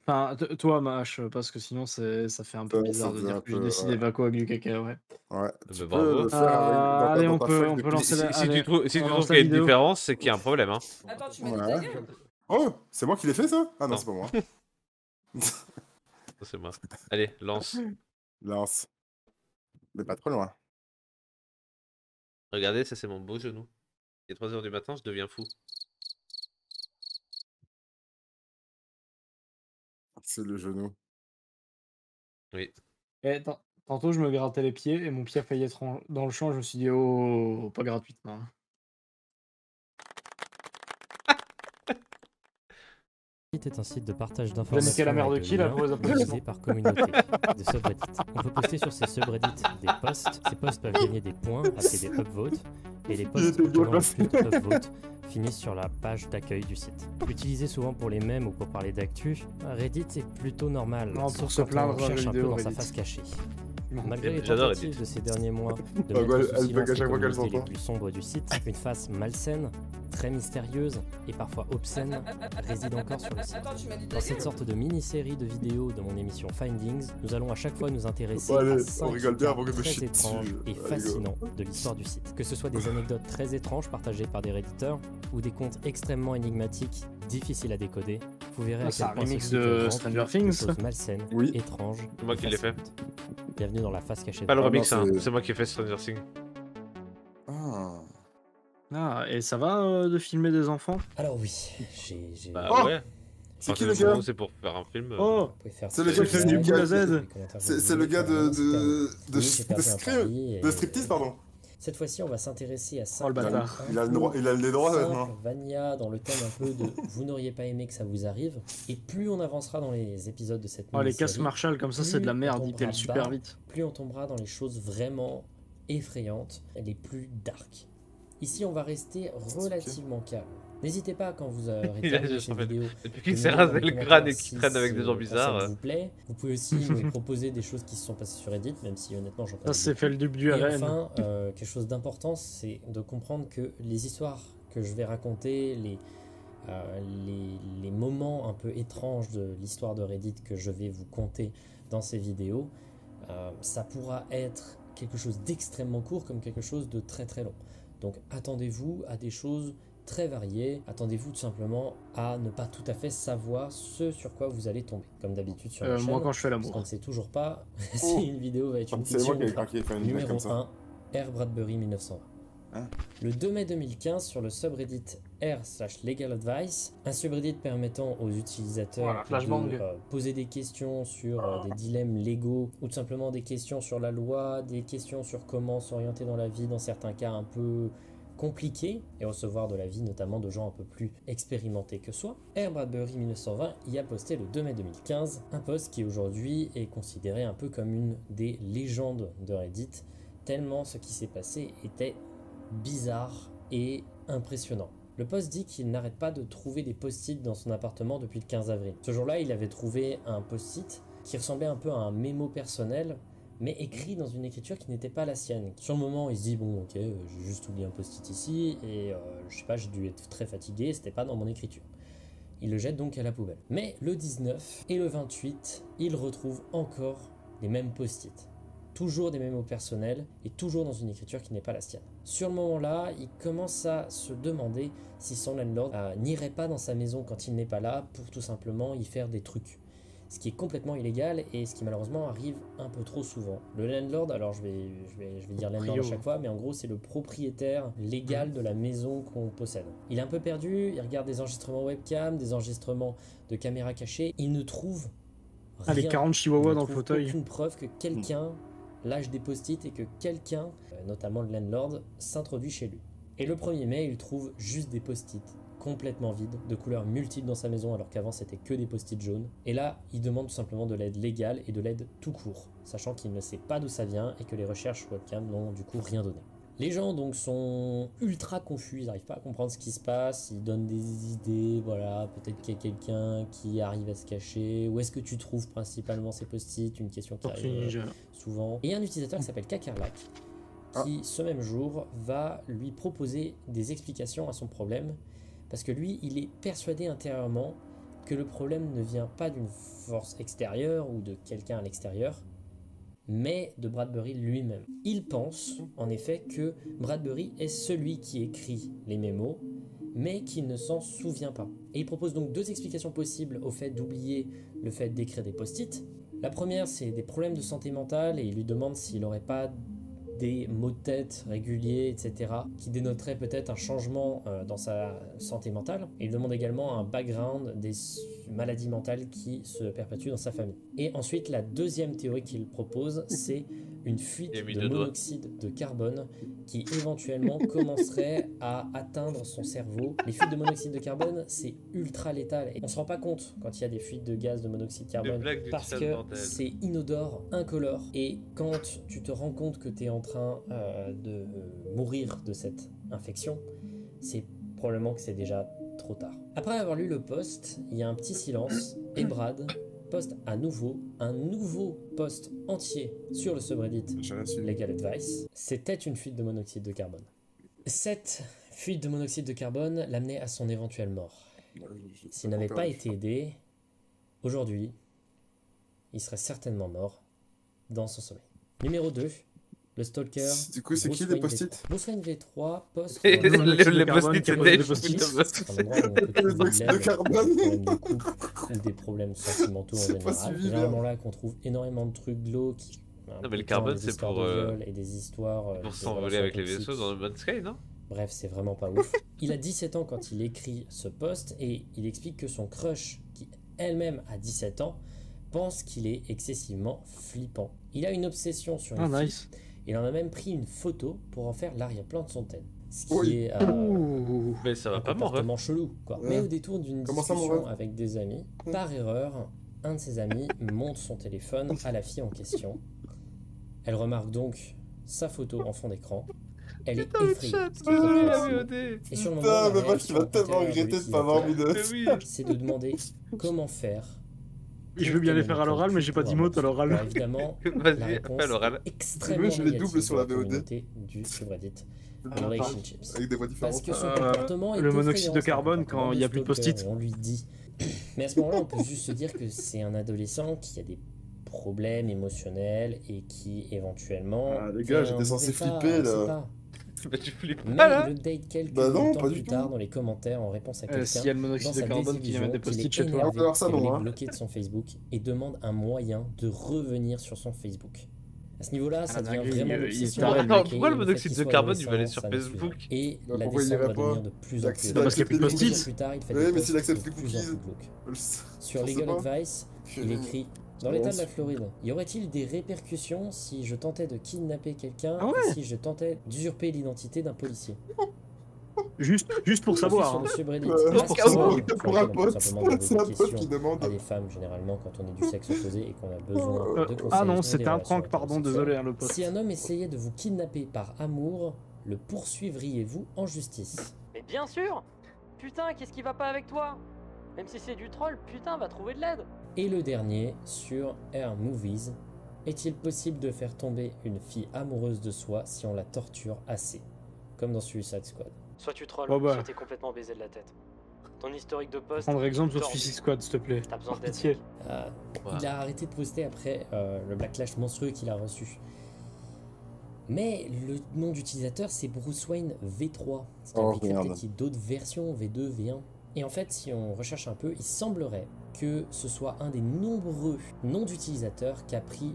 Enfin, toi, ma hache, parce que sinon, ça fait un peu Ça bizarre de faisait un dire que je peu... dessine des vacos avec du caca, ouais. Ouais, Bah, tu peux bravo. le faire avec, Allez, dans on ta peut feuille de lancer la... Si tu allez, trouves on qu'il y lance a la une vidéo. différence, c'est qu'il y a un problème. Hein. Attends, tu m'as dit ta Ouais. gueule. Oh, c'est moi qui l'ai fait ça? Ah non, Non. c'est pas moi. Ça, c'est moi. Allez, lance. Lance. Mais pas trop loin. Regardez, ça c'est mon beau genou. Il est 3h du matin, je deviens fou. C'est le genou. Oui. Et tantôt, je me grattais les pieds et mon pied a failli être dans le champ. Je me suis dit, oh, pas gratuitement. Est un site de partage Vous avez d'informations niqué la mère de et de qui, là, liens pour les applaudissements utilisés par communauté, des subreddits. On peut poster sur ces subreddits des posts. Ces posts peuvent gagner des points, appelés des upvotes, et les posts était bien obtenant le placé. plus de upvotes finissent sur la page d'accueil du site. Utilisé souvent pour les mèmes ou pour parler d'actu, Reddit est plutôt normal, Non, sauf pour se quand plaindre on dans la cherche un peu vidéo, dans sa Reddit. face cachée. Non. Malgré les J'adore tentatives Reddit. de ces derniers mois de Ah, mettre ouais, sous elle bug silence à les chaque fois qu'elle communautés les s'entend. plus sombres du site, une face malsaine, très mystérieuse et parfois obscène réside encore sur le site. Attends, tu m'as dit ta Dans cette gueule. sorte de mini-série de vidéos de mon émission Findings, nous allons à chaque fois nous intéresser Bon, allez, à on 5 rigole bien cas avant que je me très chie étranges dessus. et Allez, go. fascinants de l'histoire du site. Que ce soit des anecdotes très étranges partagées par des redditeurs ou des comptes extrêmement énigmatiques, difficiles à décoder, vous verrez Ah, à c'est quel un point ce remix site est de rempli Stranger de Things, choses malsaines, Oui. étranges. C'est moi et qui l'ai fait. fascinantes. Bienvenue dans la face cachée. Pas le Ah non, remix, hein. c'est- C'est moi qui ai fait Stranger Things. Ah. Ah, et ça va de filmer des enfants? Alors oui, j'ai... Bah Oh ouais. C'est À qui partir le du moment gars? où c'est pour faire un film. Oh, C'est le gars qui c'est du bout à Z. C'est le gars de striptease, pardon. Cette fois-ci, on va s'intéresser à ça. Oh, le bâtard. Il a les droits maintenant. Vania dans le thème un peu de vous n'auriez pas aimé que ça vous arrive. Et plus on avancera dans les épisodes de cette Oh, les mini-série, casques Marshall, comme ça, c'est de la plus merde, on ils tombera tèlent super bas, vite. plus on tombera dans les choses vraiment effrayantes et les plus dark. Ici, on va rester relativement calme. N'hésitez pas quand vous aurez Il a terminé juste, cette en fait, vidéo. Depuis de qu'il me s'est dire dans rasé les le crâne commentaires et qu'il si traîne avec des gens ce bizarres. concept vous plaît. Vous pouvez aussi me proposer des choses qui se sont passées sur Reddit, même si honnêtement j'en Ça, connais c'est beaucoup. fait le début du Et RN. enfin, quelque chose d'important, c'est de comprendre que les histoires que je vais raconter, les moments un peu étranges de l'histoire de Reddit que je vais vous conter dans ces vidéos, ça pourra être quelque chose d'extrêmement court comme quelque chose de très très long. Donc attendez-vous à des choses très variées, attendez-vous tout simplement à ne pas tout à fait savoir ce sur quoi vous allez tomber, comme d'habitude sur la chaîne. Moi, quand je fais Parce qu'on l'amour. ne sait toujours pas si une vidéo va être une C'est moi fiction qui ou ai pas. craqué, faire une blague Numéro comme ça. 1, R. Bradbury 1920. Hein Le 2 mai 2015, sur le subreddit r/legaladvice, un subreddit permettant aux utilisateurs Voilà, flashbang. de poser des questions sur des dilemmes légaux ou tout simplement des questions sur la loi, des questions sur comment s'orienter dans la vie dans certains cas un peu compliqués et recevoir de l'avis notamment de gens un peu plus expérimentés que soi. R. Bradbury 1920 y a posté le 2 mai 2015 un post qui aujourd'hui est considéré un peu comme une des légendes de Reddit, tellement ce qui s'est passé était bizarre et impressionnant. Le post dit qu'il n'arrête pas de trouver des post-it dans son appartement depuis le 15 avril. Ce jour-là, il avait trouvé un post-it qui ressemblait un peu à un mémo personnel, mais écrit dans une écriture qui n'était pas la sienne. Sur le moment, il se dit bon, ok, j'ai juste oublié un post-it ici et je sais pas, j'ai dû être très fatigué, c'était pas dans mon écriture. Il le jette donc à la poubelle. Mais le 19 et le 28, il retrouve encore les mêmes post-it. Toujours des mémos personnels et toujours dans une écriture qui n'est pas la sienne. Sur le moment-là, il commence à se demander si son landlord n'irait pas dans sa maison quand il n'est pas là pour tout simplement y faire des trucs. Ce qui est complètement illégal et ce qui malheureusement arrive un peu trop souvent. Le landlord, alors je vais dire landlord à chaque fois, mais en gros c'est le propriétaire légal de la maison qu'on possède. Il est un peu perdu, il regarde des enregistrements webcam, des enregistrements de caméras cachées, il ne trouve rien. Ah, les 40 Il chihuahuas ne dans le trouve fauteuil. aucune preuve que quelqu'un lâche des post-it et que quelqu'un, notamment le landlord, s'introduit chez lui. Et le 1er mai, il trouve juste des post-it complètement vides, de couleurs multiples dans sa maison, alors qu'avant c'était que des post-it jaunes. Et là, il demande tout simplement de l'aide légale et de l'aide tout court, sachant qu'il ne sait pas d'où ça vient et que les recherches webcam n'ont du coup rien donné. Les gens donc sont ultra confus, ils n'arrivent pas à comprendre ce qui se passe, ils donnent des idées, voilà, peut-être qu'il y a quelqu'un qui arrive à se cacher, où est-ce que tu trouves principalement ces post-it, une question qui arrive souvent. Et il y a un utilisateur qui s'appelle Kakarlak, qui ce même jour va lui proposer des explications à son problème, parce que lui, il est persuadé intérieurement que le problème ne vient pas d'une force extérieure ou de quelqu'un à l'extérieur, mais de Bradbury lui-même. Il pense, en effet, que Bradbury est celui qui écrit les mémos, mais qu'il ne s'en souvient pas. Et il propose donc 2 explications possibles au fait d'oublier le fait d'écrire des post-it. La première, c'est des problèmes de santé mentale, et il lui demande s'il n'aurait pas des maux de tête réguliers, etc., qui dénoteraient peut-être un changement dans sa santé mentale. Et il demande également un background des maladies mentales qui se perpétuent dans sa famille. Et ensuite, la deuxième théorie qu'il propose, c'est une fuite de monoxyde de carbone qui éventuellement commencerait à atteindre son cerveau. Les fuites de monoxyde de carbone, c'est ultra létal. Et on se rend pas compte quand il y a des fuites de gaz de monoxyde de carbone parce que c'est inodore, incolore. Et quand tu te rends compte que tu es en train de mourir de cette infection, c'est probablement que c'est déjà trop tard. Après avoir lu le post, il y a un petit silence et Brad poste à nouveau un nouveau post entier sur le subreddit Legal Advice. C'était une fuite de monoxyde de carbone. Cette fuite de monoxyde de carbone l'amenait à son éventuelle mort. S'il n'avait pas été aidé, aujourd'hui, il serait certainement mort dans son sommeil. Numéro 2. Le stalker. Du coup, c'est qui les post-it? Bruce Wayne V3 poste. Les post-it, c'est des post-it. de carbone. Ou des problèmes sentimentaux en général. C'est généralement là qu'on trouve énormément de trucs glauques. Non, mais le carbone, c'est pour et des histoires. Pour s'envoler avec les vaisseaux dans le Man's Sky, non? Bref, c'est vraiment pas ouf. Il a 17 ans quand il écrit ce post et il explique que son crush, qui elle-même a 17 ans, pense qu'il est excessivement flippant. Il a une obsession sur une fille. Il en a même pris une photo pour en faire l'arrière-plan de son thème. Ce qui est mais ça va un pas comportement chelou, quoi. Mais au détour d'une discussion avec des amis, par erreur, un de ses amis montre son téléphone à la fille en question. Elle remarque donc sa photo en fond d'écran. Elle est effrayée. Et sur le moment, mais moi, je vais tellement regretter de pas avoir mis de... c'est de demander comment faire. Je veux bien les faire à l'oral, mais j'ai pas d'emote à l'oral. Alors évidemment, la réponse est extrêmement je les double sur la VOD du subreddit Relationships. Avec des voix différentes. Parce que son comportement est le monoxyde de effrayant, carbone quand il y a plus de post-it. On lui dit. Mais à ce moment-là, on peut juste se dire que c'est un adolescent qui a des problèmes émotionnels et qui éventuellement. Ah, les gars, j'étais censé flipper là. Bah tu flippes Mais pas là. il update quelques non, temps pas plus du tard tout. dans les commentaires en réponse à quelqu'un S'il y a le monoxyde dans de sa carbone qui vient des post-it chez toi. Alors ça, non, hein. bloqué de son Facebook et demande un moyen de revenir sur son Facebook. À ce niveau-là, ça devient vraiment l'obsession. Attends, pourquoi le monoxyde de carbone il va aller sur Facebook? Et Bah, la pourquoi il descente irait va pas? devenir de plus en plus. Parce qu'il y a plus de post-it. Plus tard, il fait Oui, des mais s'il posts accepte de les plus en cookies. plus glauques. Sur Legal Advice, il écrit: dans l'état de la Floride, y aurait-il des répercussions si je tentais de kidnapper quelqu'un ou si je tentais d'usurper l'identité d'un policier? Juste pour savoir. Sur le subreddit, pour savoir. Pour un pote, simplement c'est un pote qui à demande. des femmes généralement quand on est du sexe opposé et qu'on a besoin de conseils. Ah non, sur c'était des un relations prank, pardon, hétérosexuelles. désolé, hein, le pote. Si un homme essayait de vous kidnapper par amour, le poursuivriez-vous en justice? Mais bien sûr! Putain, qu'est-ce qui va pas avec toi? Même si c'est du troll, putain, va trouver de l'aide! Et le dernier, sur Air Movies, est-il possible de faire tomber une fille amoureuse de soi si on la torture assez? Comme dans Suicide Squad. Soit tu trolls, Oh bah. soit t'es complètement baisé de la tête. Ton historique de poste. Prendre exemple sur tordu. Suicide Squad, s'il te plaît. T'as besoin d'aide. Pitié. Il a arrêté de poster après le backlash monstrueux qu'il a reçu. Mais le nom d'utilisateur, c'est Bruce Wayne V3. Ce qui impliquerait peut-être qu'il y ait d'autres versions, V2, V1. Et en fait, si on recherche un peu, il semblerait que ce soit un des nombreux noms d'utilisateurs qu'a pris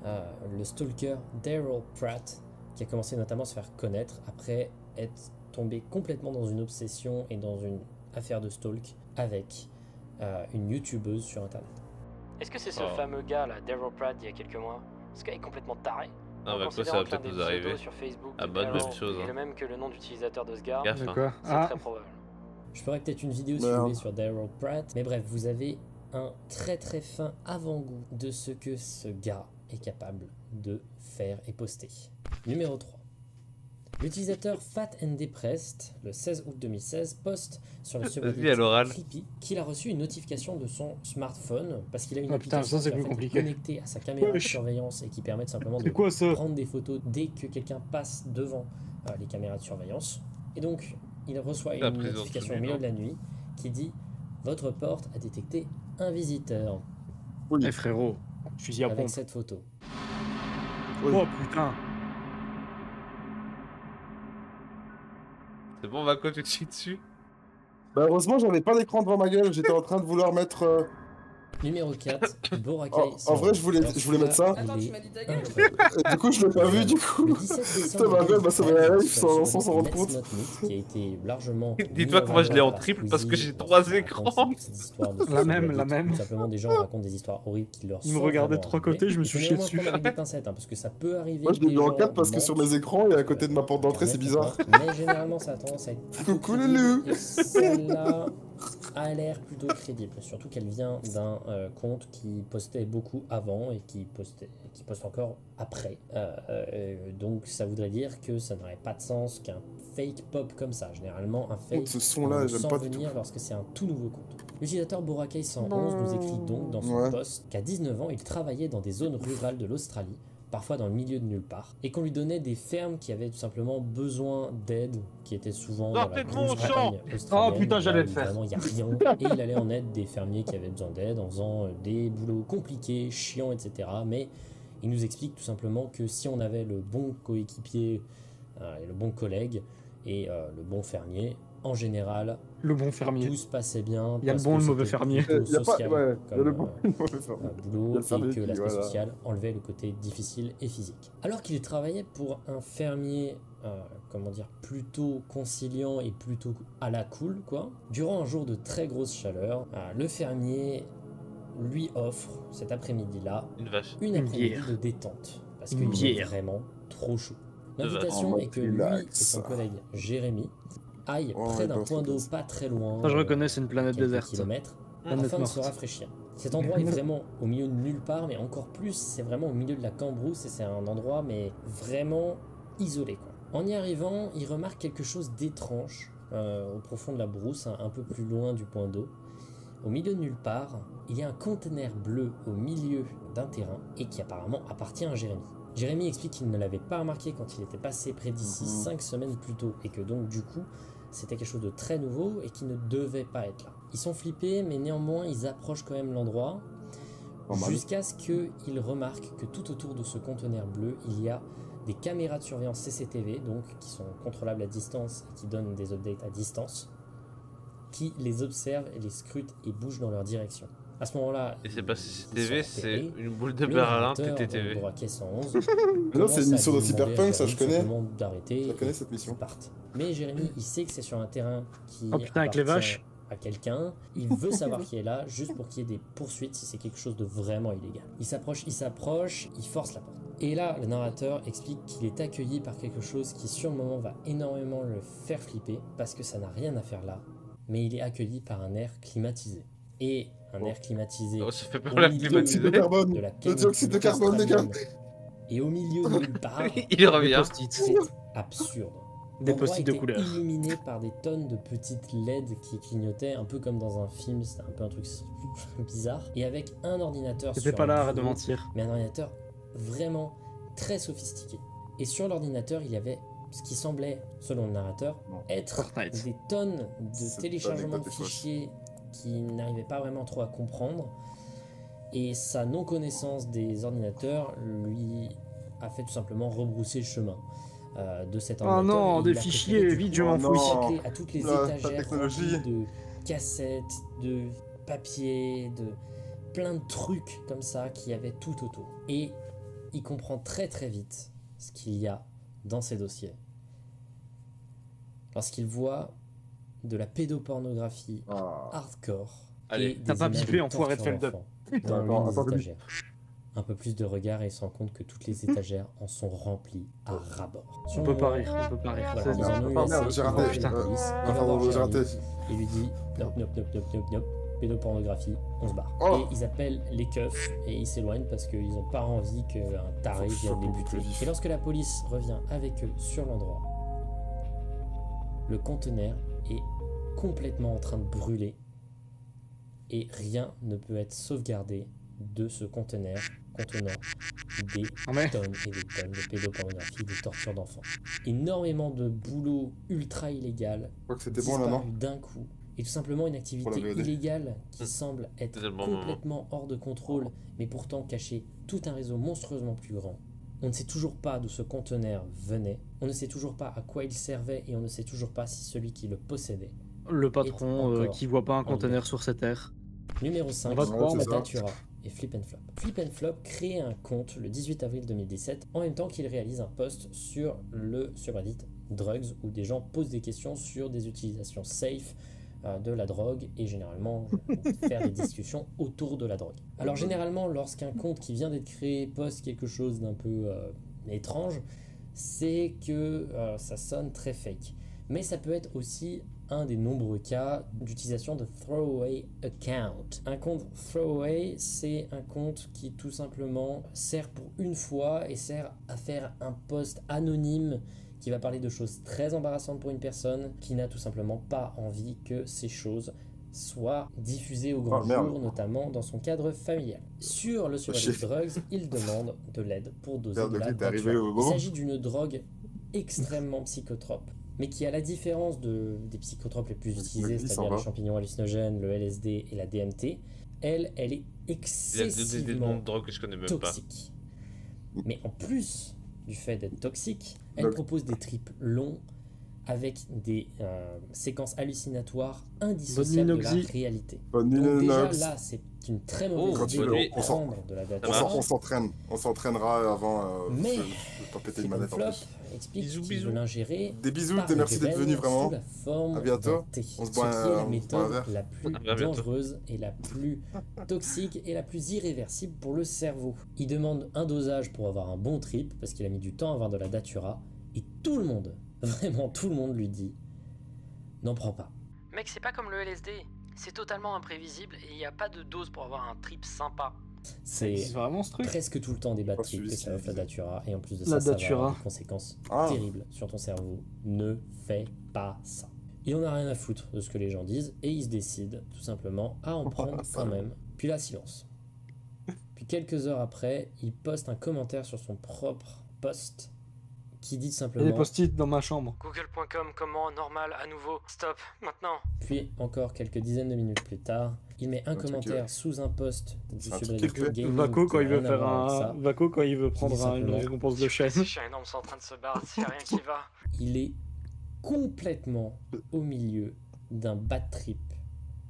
le stalker Daryl Pratt, qui a commencé notamment à se faire connaître après être tombé complètement dans une obsession et dans une affaire de stalk avec une youtubeuse sur internet. Est-ce que c'est ce fameux gars là, Daryl Pratt, il y a quelques mois? Ce gars est complètement taré. Ah En bah quoi, ça considérant va que l'un peut-être des nous arriver. pseudos sur Facebook Ah de bah, Daryl même chose, est hein. le même que le nom d'utilisateur de Scar, Gaffe, De hein. quoi? c'est Ah, très probable. Je ferai peut-être une vidéo si vous Merde. voulez sur Daryl Pratt. Mais bref, vous avez un très très fin avant-goût de ce que ce gars est capable de faire et poster. Numéro 3. L'utilisateur Fat and Depressed, le 16 août 2016, poste sur le Vas-y, subreddit à l'oral. Creepy qu'il a reçu une notification de son smartphone parce qu'il a une Ah, putain, application ça, c'est qui, en plus fait, est compliqué. connectée à sa caméra de Wesh. surveillance et qui permet tout simplement c'est de quoi ça? prendre des photos dès que quelqu'un passe devant les caméras de surveillance. Et donc, il reçoit La une présence notification de au milieu lui, de la nuit qui dit « Votre porte a détecté un visiteur Oui. Eh frérot, fusil à avec pompe. cette photo. Oui. Oh putain. C'est bon, Mako, tu te chies dessus? Bah, heureusement, j'avais pas d'écran devant ma gueule. J'étais en train de vouloir mettre. Numéro 4, Boracay. En vrai, je voulais mettre ça. Attends, tu m'as dit ta gueule. Du coup, je l'ai pas vu, du coup. Le 17 Putain, décembre ma gueule m'a sauvé la life sur le sans s'en rendre Let's compte. Not Meet, qui a été largement Dis-toi mis que moi, je l'ai en par triple parce que Squeezie, j'ai 3 qui raconte écrans. ces histoires de La même, Reddit, la même. où simplement des gens racontent des histoires horribles qui leur Il me sont regardait de vraiment 3 côtés, arrivées. je me Il faut suis chié néanmoins dessus. prendre avec des pincettes, hein, parce que ça peut arriver. Moi, je l'ai que mis en les 4 gens parce que sur mentent, mes écrans et à côté de ma porte d'entrée, c'est bizarre. mais généralement, ça a tendance à être plutôt Coucou, crédible, Loulou. et celle-là a l'air plutôt crédible, surtout qu'elle vient d'un compte qui postait beaucoup avant et qui poste encore après. Donc ça voudrait dire que ça n'aurait pas de sens qu'un fake pop comme ça. Généralement, un fake Ce son-là, on j'aime sent pas du venir tout. lorsque c'est un tout nouveau compte. L'utilisateur Boracay111 nous écrit donc dans son Ouais. post qu'à 19 ans, il travaillait dans des zones rurales de l'Australie, parfois dans le milieu de nulle part, et qu'on lui donnait des fermes qui avaient tout simplement besoin d'aide, qui étaient souvent dans la Sortez de mon grosse champ. campagne australienne, Oh, putain, là j'allais où le faire. Vraiment, il n'y a rien. Et il allait en aide des fermiers qui avaient besoin d'aide en faisant des boulots compliqués, chiants, etc. Mais il nous explique tout simplement que si on avait le bon coéquipier, et le bon collègue et le bon fermier, en général, Le bon fermier. tout se passait bien. Il y a le parce bon et que le mauvais c'était fermier. plutôt Il y a pas. social Ouais, il y a comme, le bon et le mauvais fermier. boulot Il y a le fermier et que qui, l'aspect voilà. social enlevait le côté difficile et physique. Alors qu'il travaillait pour un fermier, comment dire, plutôt conciliant et plutôt à la cool, quoi. Durant un jour de très grosse chaleur, le fermier lui offre cet après-midi-là Une vache. une Une après-midi bière. de détente parce Une qu'il est bière. vraiment trop chaud. De L'invitation vache. est que En lui mode et relax. son collègue Jérémy aillent Oh, près ouais, d'un bah, point c'est d'eau bien. pas très loin. Ça, je reconnais, c'est une planète quelques déserte. kilomètres, Planète afin de se morte. rafraîchir. Cet endroit est vraiment au milieu de nulle part, mais encore plus, c'est vraiment au milieu de la cambrousse et c'est un endroit mais vraiment isolé, quoi. En y arrivant, il remarque quelque chose d'étrange au profond de la brousse, un peu plus loin du point d'eau. Au milieu de nulle part, il y a un conteneur bleu au milieu d'un terrain et qui apparemment appartient à Jérémy. Jérémy explique qu'il ne l'avait pas remarqué quand il était passé près d'ici 5 semaines plus tôt et que donc du coup c'était quelque chose de très nouveau et qui ne devait pas être là. Ils sont flippés mais néanmoins ils approchent quand même l'endroit Normal. jusqu'à ce qu'ils remarquent que tout autour de ce conteneur bleu il y a des caméras de surveillance CCTV donc qui sont contrôlables à distance et qui donnent des updates à distance qui les observent et les scrutent et bougent dans leur direction. À ce moment-là, Et c'est pas ils CCTV, sont c'est repérés. une boule de Le Berlin narrateur, TTTV. donc, Boracay 111, Non, commence c'est une à mission de lui demander à Cyberpunk, ça, Jérémy je connais. simplement d'arrêter Je connais et cette mission. qu'ils partent. Mais Jérémy, il sait que c'est sur un terrain qui Oh, putain, avec les appartient vaches. à quelqu'un. Il veut savoir qui est là, juste pour qu'il y ait des poursuites si c'est quelque chose de vraiment illégal. Il s'approche, il force la porte. Et là, le narrateur explique qu'il est accueilli par quelque chose qui, sur le moment, va énormément le faire flipper, parce que ça n'a rien à faire là. Mais il est accueilli par un air climatisé. Et un air climatisé Oh, ça fait peur au la milieu Dioxyde de climatisée. carbone. de la Le dioxyde de carbone, les gars. australienne. Et au milieu de nulle part, Il Des revient. post-it. c'est absurde. Des L'endroit post-it de était couleur. illuminé par des tonnes de petites LED qui clignotaient, un peu comme dans un film, c'était un peu un truc bizarre. Et avec un ordinateur C'était sur pas un là, arrête de bureau, mentir. mais un ordinateur vraiment très sophistiqué. Et sur l'ordinateur, il y avait ce qui semblait, selon le narrateur, Non. être Fortnite. des tonnes Cette de téléchargements de anecdote est fausse. fichiers qui n'arrivaient pas vraiment trop à comprendre. Et sa non-connaissance des ordinateurs lui a fait tout simplement rebrousser le chemin de cet Oh ordinateur. non, Et des il a fichiers, préféré, du vite, coup, je m'en Oh fous. non. recycler à toutes les La étagères technologie. remplies de cassettes, de papier, de plein de trucs comme ça qui avaient tout autour. Et il comprend très très vite ce qu'il y a dans ces dossiers. Lorsqu'il voit de la pédopornographie Ah. hardcore Allez. et T'as des pas images bipé, de enfoiré de torture Feldup. d'enfants dans Attends, l'une des attends, étagères. un peu plus de regard et il se rend compte que toutes les étagères en sont remplies à ras-bord. On peut pas rire, on peut pas rire. Voilà, C'est- ils en ont eu Merde, assez, j'ai ils vont raté. appeler la police, il va Pardon, voir j'ai Jeremy, raté. il lui dit nop, nop, nop, nop, nop, nop, pédopornographie, on se barre. Oh. Et ils appellent les keufs et ils s'éloignent parce qu'ils n'ont pas envie qu'un taré Faut que je vienne sois les beaucoup buter. plus vif. Et lorsque la police revient avec eux sur l'endroit, le conteneur est complètement en train de brûler et rien ne peut être sauvegardé de ce conteneur contenant des Ah mais- tonnes et des tonnes de pédopornographie, de torture d'enfants. Énormément de boulot ultra illégal Je crois que c'était bon là, non? disparu d'un coup. Et tout simplement une activité VOD. illégale qui semble être C'était le bon moment. complètement hors de contrôle, mais pourtant cacher tout un réseau monstrueusement plus grand. On ne sait toujours pas d'où ce conteneur venait, on ne sait toujours pas à quoi il servait et on ne sait toujours pas si celui qui le possédait. Le patron encore qui voit pas un en conteneur vie. sur cette terre. Numéro 5, On va te croire, c'est la ça. Datura et Flip and Flop. Flip and Flop crée un compte le 18 avril 2017 en même temps qu'il réalise un post sur le subreddit Drugs où des gens posent des questions sur des utilisations safe de la drogue et généralement faire des discussions autour de la drogue. Alors généralement lorsqu'un compte qui vient d'être créé poste quelque chose d'un peu étrange, c'est que ça sonne très fake. Mais ça peut être aussi un des nombreux cas d'utilisation de throwaway account. Un compte throwaway, c'est un compte qui tout simplement sert pour une fois et sert à faire un post anonyme qui va parler de choses très embarrassantes pour une personne qui n'a tout simplement pas envie que ces choses soient diffusées au grand Oh, merde. jour, notamment dans son cadre familial. Sur le subreddit Shit. Drugs, il demande de l'aide pour doser Merde, de ok, la t'es arrivé datura. au Il moment. s'agit d'une drogue extrêmement psychotrope, mais qui, à la différence des psychotropes les plus utilisés, glisse en c'est-à-dire bas. les champignons hallucinogènes, le LSD et la DMT, elle est Il y a des noms excessivement de drogue que je connais même pas. toxique. Mais en plus du fait d'être toxique, elle Donc- propose des trips longs avec des séquences hallucinatoires indissociables de la Noxy. réalité. Bonne nuit, Donc déjà Nox. là, c'est une très Oh, mauvaise quand idée tu veux, de on s'en- prendre de la On datura. marche. s'entraîne. On s'entraînera avant. Mais Je vais pas péter Flip une and manette en Flop plus. explique Bisous, qu'il bisous. veut l'ingérer Des bisous, par et merci d'être Rebelle venu vraiment. sous la forme À bientôt. d'un thé, On se ce boit qui est un- la on se boit un méthode verre. la plus À bientôt. dangereuse et la plus toxique et la plus irréversible pour le cerveau. Il demande un dosage pour avoir un bon trip parce qu'il a mis du temps à avoir de la datura et tout le monde, vraiment tout le monde lui dit n'en prends pas. Mec, c'est pas comme le LSD. C'est totalement imprévisible et il n'y a pas de dose pour avoir un trip sympa. C'est C'est vraiment ce truc. presque tout le temps des bad Pas trips celui que ça offre la qui- datura et en plus de La ça, ça va datura. avoir des conséquences Ah. terribles sur ton cerveau. Ne fais pas ça. Il en a rien à foutre de ce que les gens disent et il se décide tout simplement à en prendre Ça quand va. même. Puis là, silence. Puis quelques heures après, il poste un commentaire sur son propre post qui dit Il y a des simplement, post-it dans ma chambre. Google.com, comment, normal, à nouveau, stop, maintenant. puis encore quelques dizaines de minutes plus tard, il met un truc, commentaire sous un post du c'est un truc subreddit qu'il fait. gaming Vaco qui quand n'a il veut rien à faire voir avec ça. un. Vaco quand il veut prendre une simplement- récompense de chaîne. Les chiens énormes sont en train de se barrer, s'il y a rien qui va. Il est complètement au milieu d'un bad trip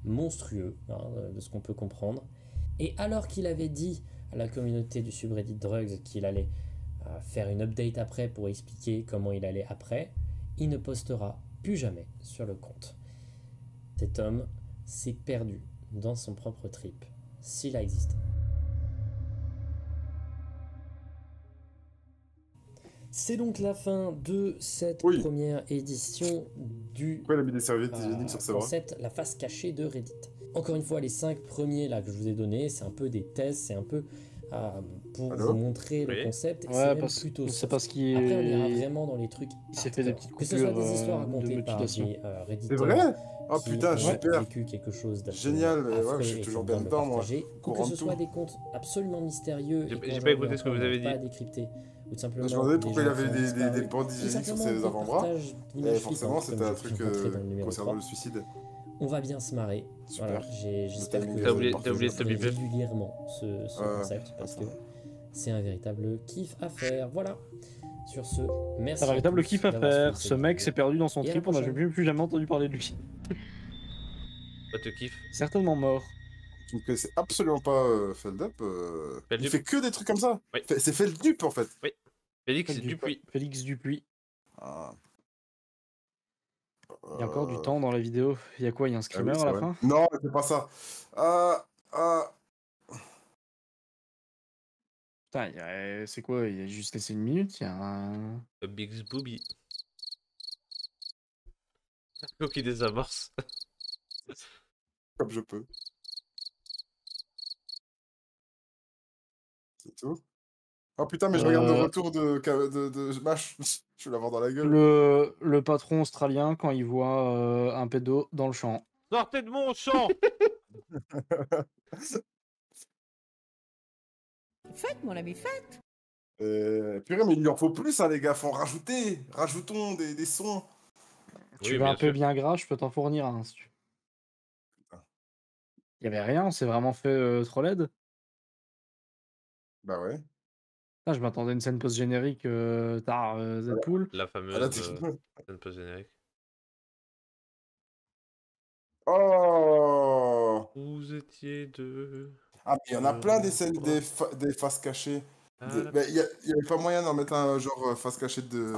monstrueux, hein, de ce qu'on peut comprendre. Et alors qu'il avait dit à la communauté du subreddit Drugs qu'il allait faire une update après pour expliquer comment il allait après, il ne postera plus jamais sur le compte. Cet homme s'est perdu dans son propre trip, s'il a existé. C'est donc la fin de cette Oui. première édition du Pourquoi il a mis des serviettes hygiéniques sur ses bras? concept, la face cachée de Reddit. Encore une fois, les 5 premiers là que je vous ai donnés, c'est un peu des tests, c'est un peu pour Allô vous montrer le Oui. concept. Et c'est Ouais, même parce plutôt c'est soft. parce qu'il Après, on ira est. vraiment dans les trucs. Il s'est fait des hardcore. petites Que ce soit coupures des histoires de racontées par mutilation. des C'est Redditors vrai? Oh qui putain, ont super. vécu quelque chose d'assez Génial, ouais, affreux je suis et toujours qui bien veulent le dedans, moi. partager, ou que Courant ce de soit tout. des contes absolument mystérieux J'ai et pas quand écouté j'en ce que vous entends, avez on n'arrive pas dit. à décrypter, ou tout simplement Je me demandais des pourquoi il gens avait qui ont disparu, des bandes ou hygiéniques sur simplement ses des avant-bras. partages Et d'images forcément, flippantes, c'était un comme truc j'ai pu montrer dans le numéro concernant 3. le suicide. On va bien se marrer. Super. Voilà, j'espère que T'as oublié- je t'as oublié de te ferai biper. régulièrement ce concept parce que c'est un véritable kiff à faire. Voilà. Sur ce, merci. C'est un véritable à tous kiff à d'avoir faire. suivi Ce cette mec vidéo. s'est perdu dans son Et à la trip, on n'a prochaine. plus jamais entendu parler de lui. Pas te kiffe. Certainement mort. Tu ne connaissais absolument pas Feldup. Il Feldup. fait que des trucs comme ça. Oui. C'est Feldup en fait. Félix Dupuis. Félix Dupuis. Ah. Il y a encore du temps dans la vidéo. Il y a quoi? Il y a un Ah screamer oui, c'est à la vrai. fin? Non, c'est pas ça. Putain, c'est quoi? Il a juste laissé une minute, il y a un... A Big Booby. Faut qu'il désamorce. Comme je peux. C'est tout. Oh putain, mais je regarde le retour de Smash. Je vais l'avoir dans la gueule. Le patron australien, quand il voit un pédo dans le champ. Sortez de mon champ! Faites, mon ami, faites. Purée, mais il lui en faut plus, hein, les gars. Faut en rajouter. Rajoutons des sons. Tu Oui, veux un bien peu sûr. bien gras, je peux t'en fournir un si tu veux. Il y avait rien, on s'est vraiment fait trolled. Bah ouais. Ah, je m'attendais à une scène post-générique Deadpool. La Ah, là, fameuse t'es- scène post-générique. Oh! Vous étiez deux. Ah, mais il y en a plein des scènes, des faces cachées. Mais il y avait pas moyen d'en mettre un genre face cachée de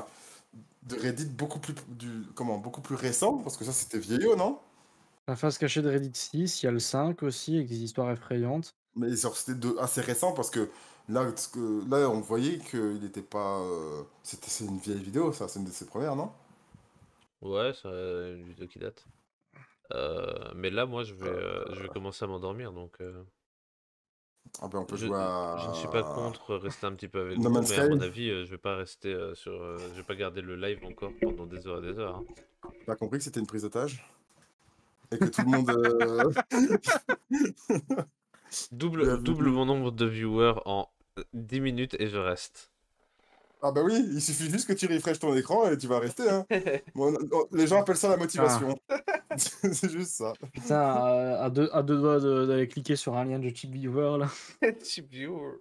Reddit beaucoup plus, beaucoup plus récent, parce que ça c'était vieillot, non? La face cachée de Reddit 6, il y a le 5 aussi, avec des histoires effrayantes. Mais genre, c'était assez récent, parce que là on voyait qu'il n'était pas... c'est une vieille vidéo, ça, c'est une de ses premières, non? Ouais, c'est une vidéo qui date. Mais là, moi, je vais commencer à m'endormir, donc Ah ben on peut je jouer à... je ne suis pas contre rester un petit peu avec No vous, Man's mais à mon Sky. avis, je vais pas rester je vais pas garder le live encore pendant des heures et des heures, hein. T'as compris que c'était une prise d'otage? Et que tout le monde... Double Bienvenue. mon nombre de viewers en 10 minutes et je reste. Ah bah oui, il suffit juste que tu refreshes ton écran et tu vas rester, hein. Bon, les gens appellent ça la motivation. C'est juste ça. Putain, à deux doigts d'aller cliquer sur un lien de Chip Viewer là. Chip viewer.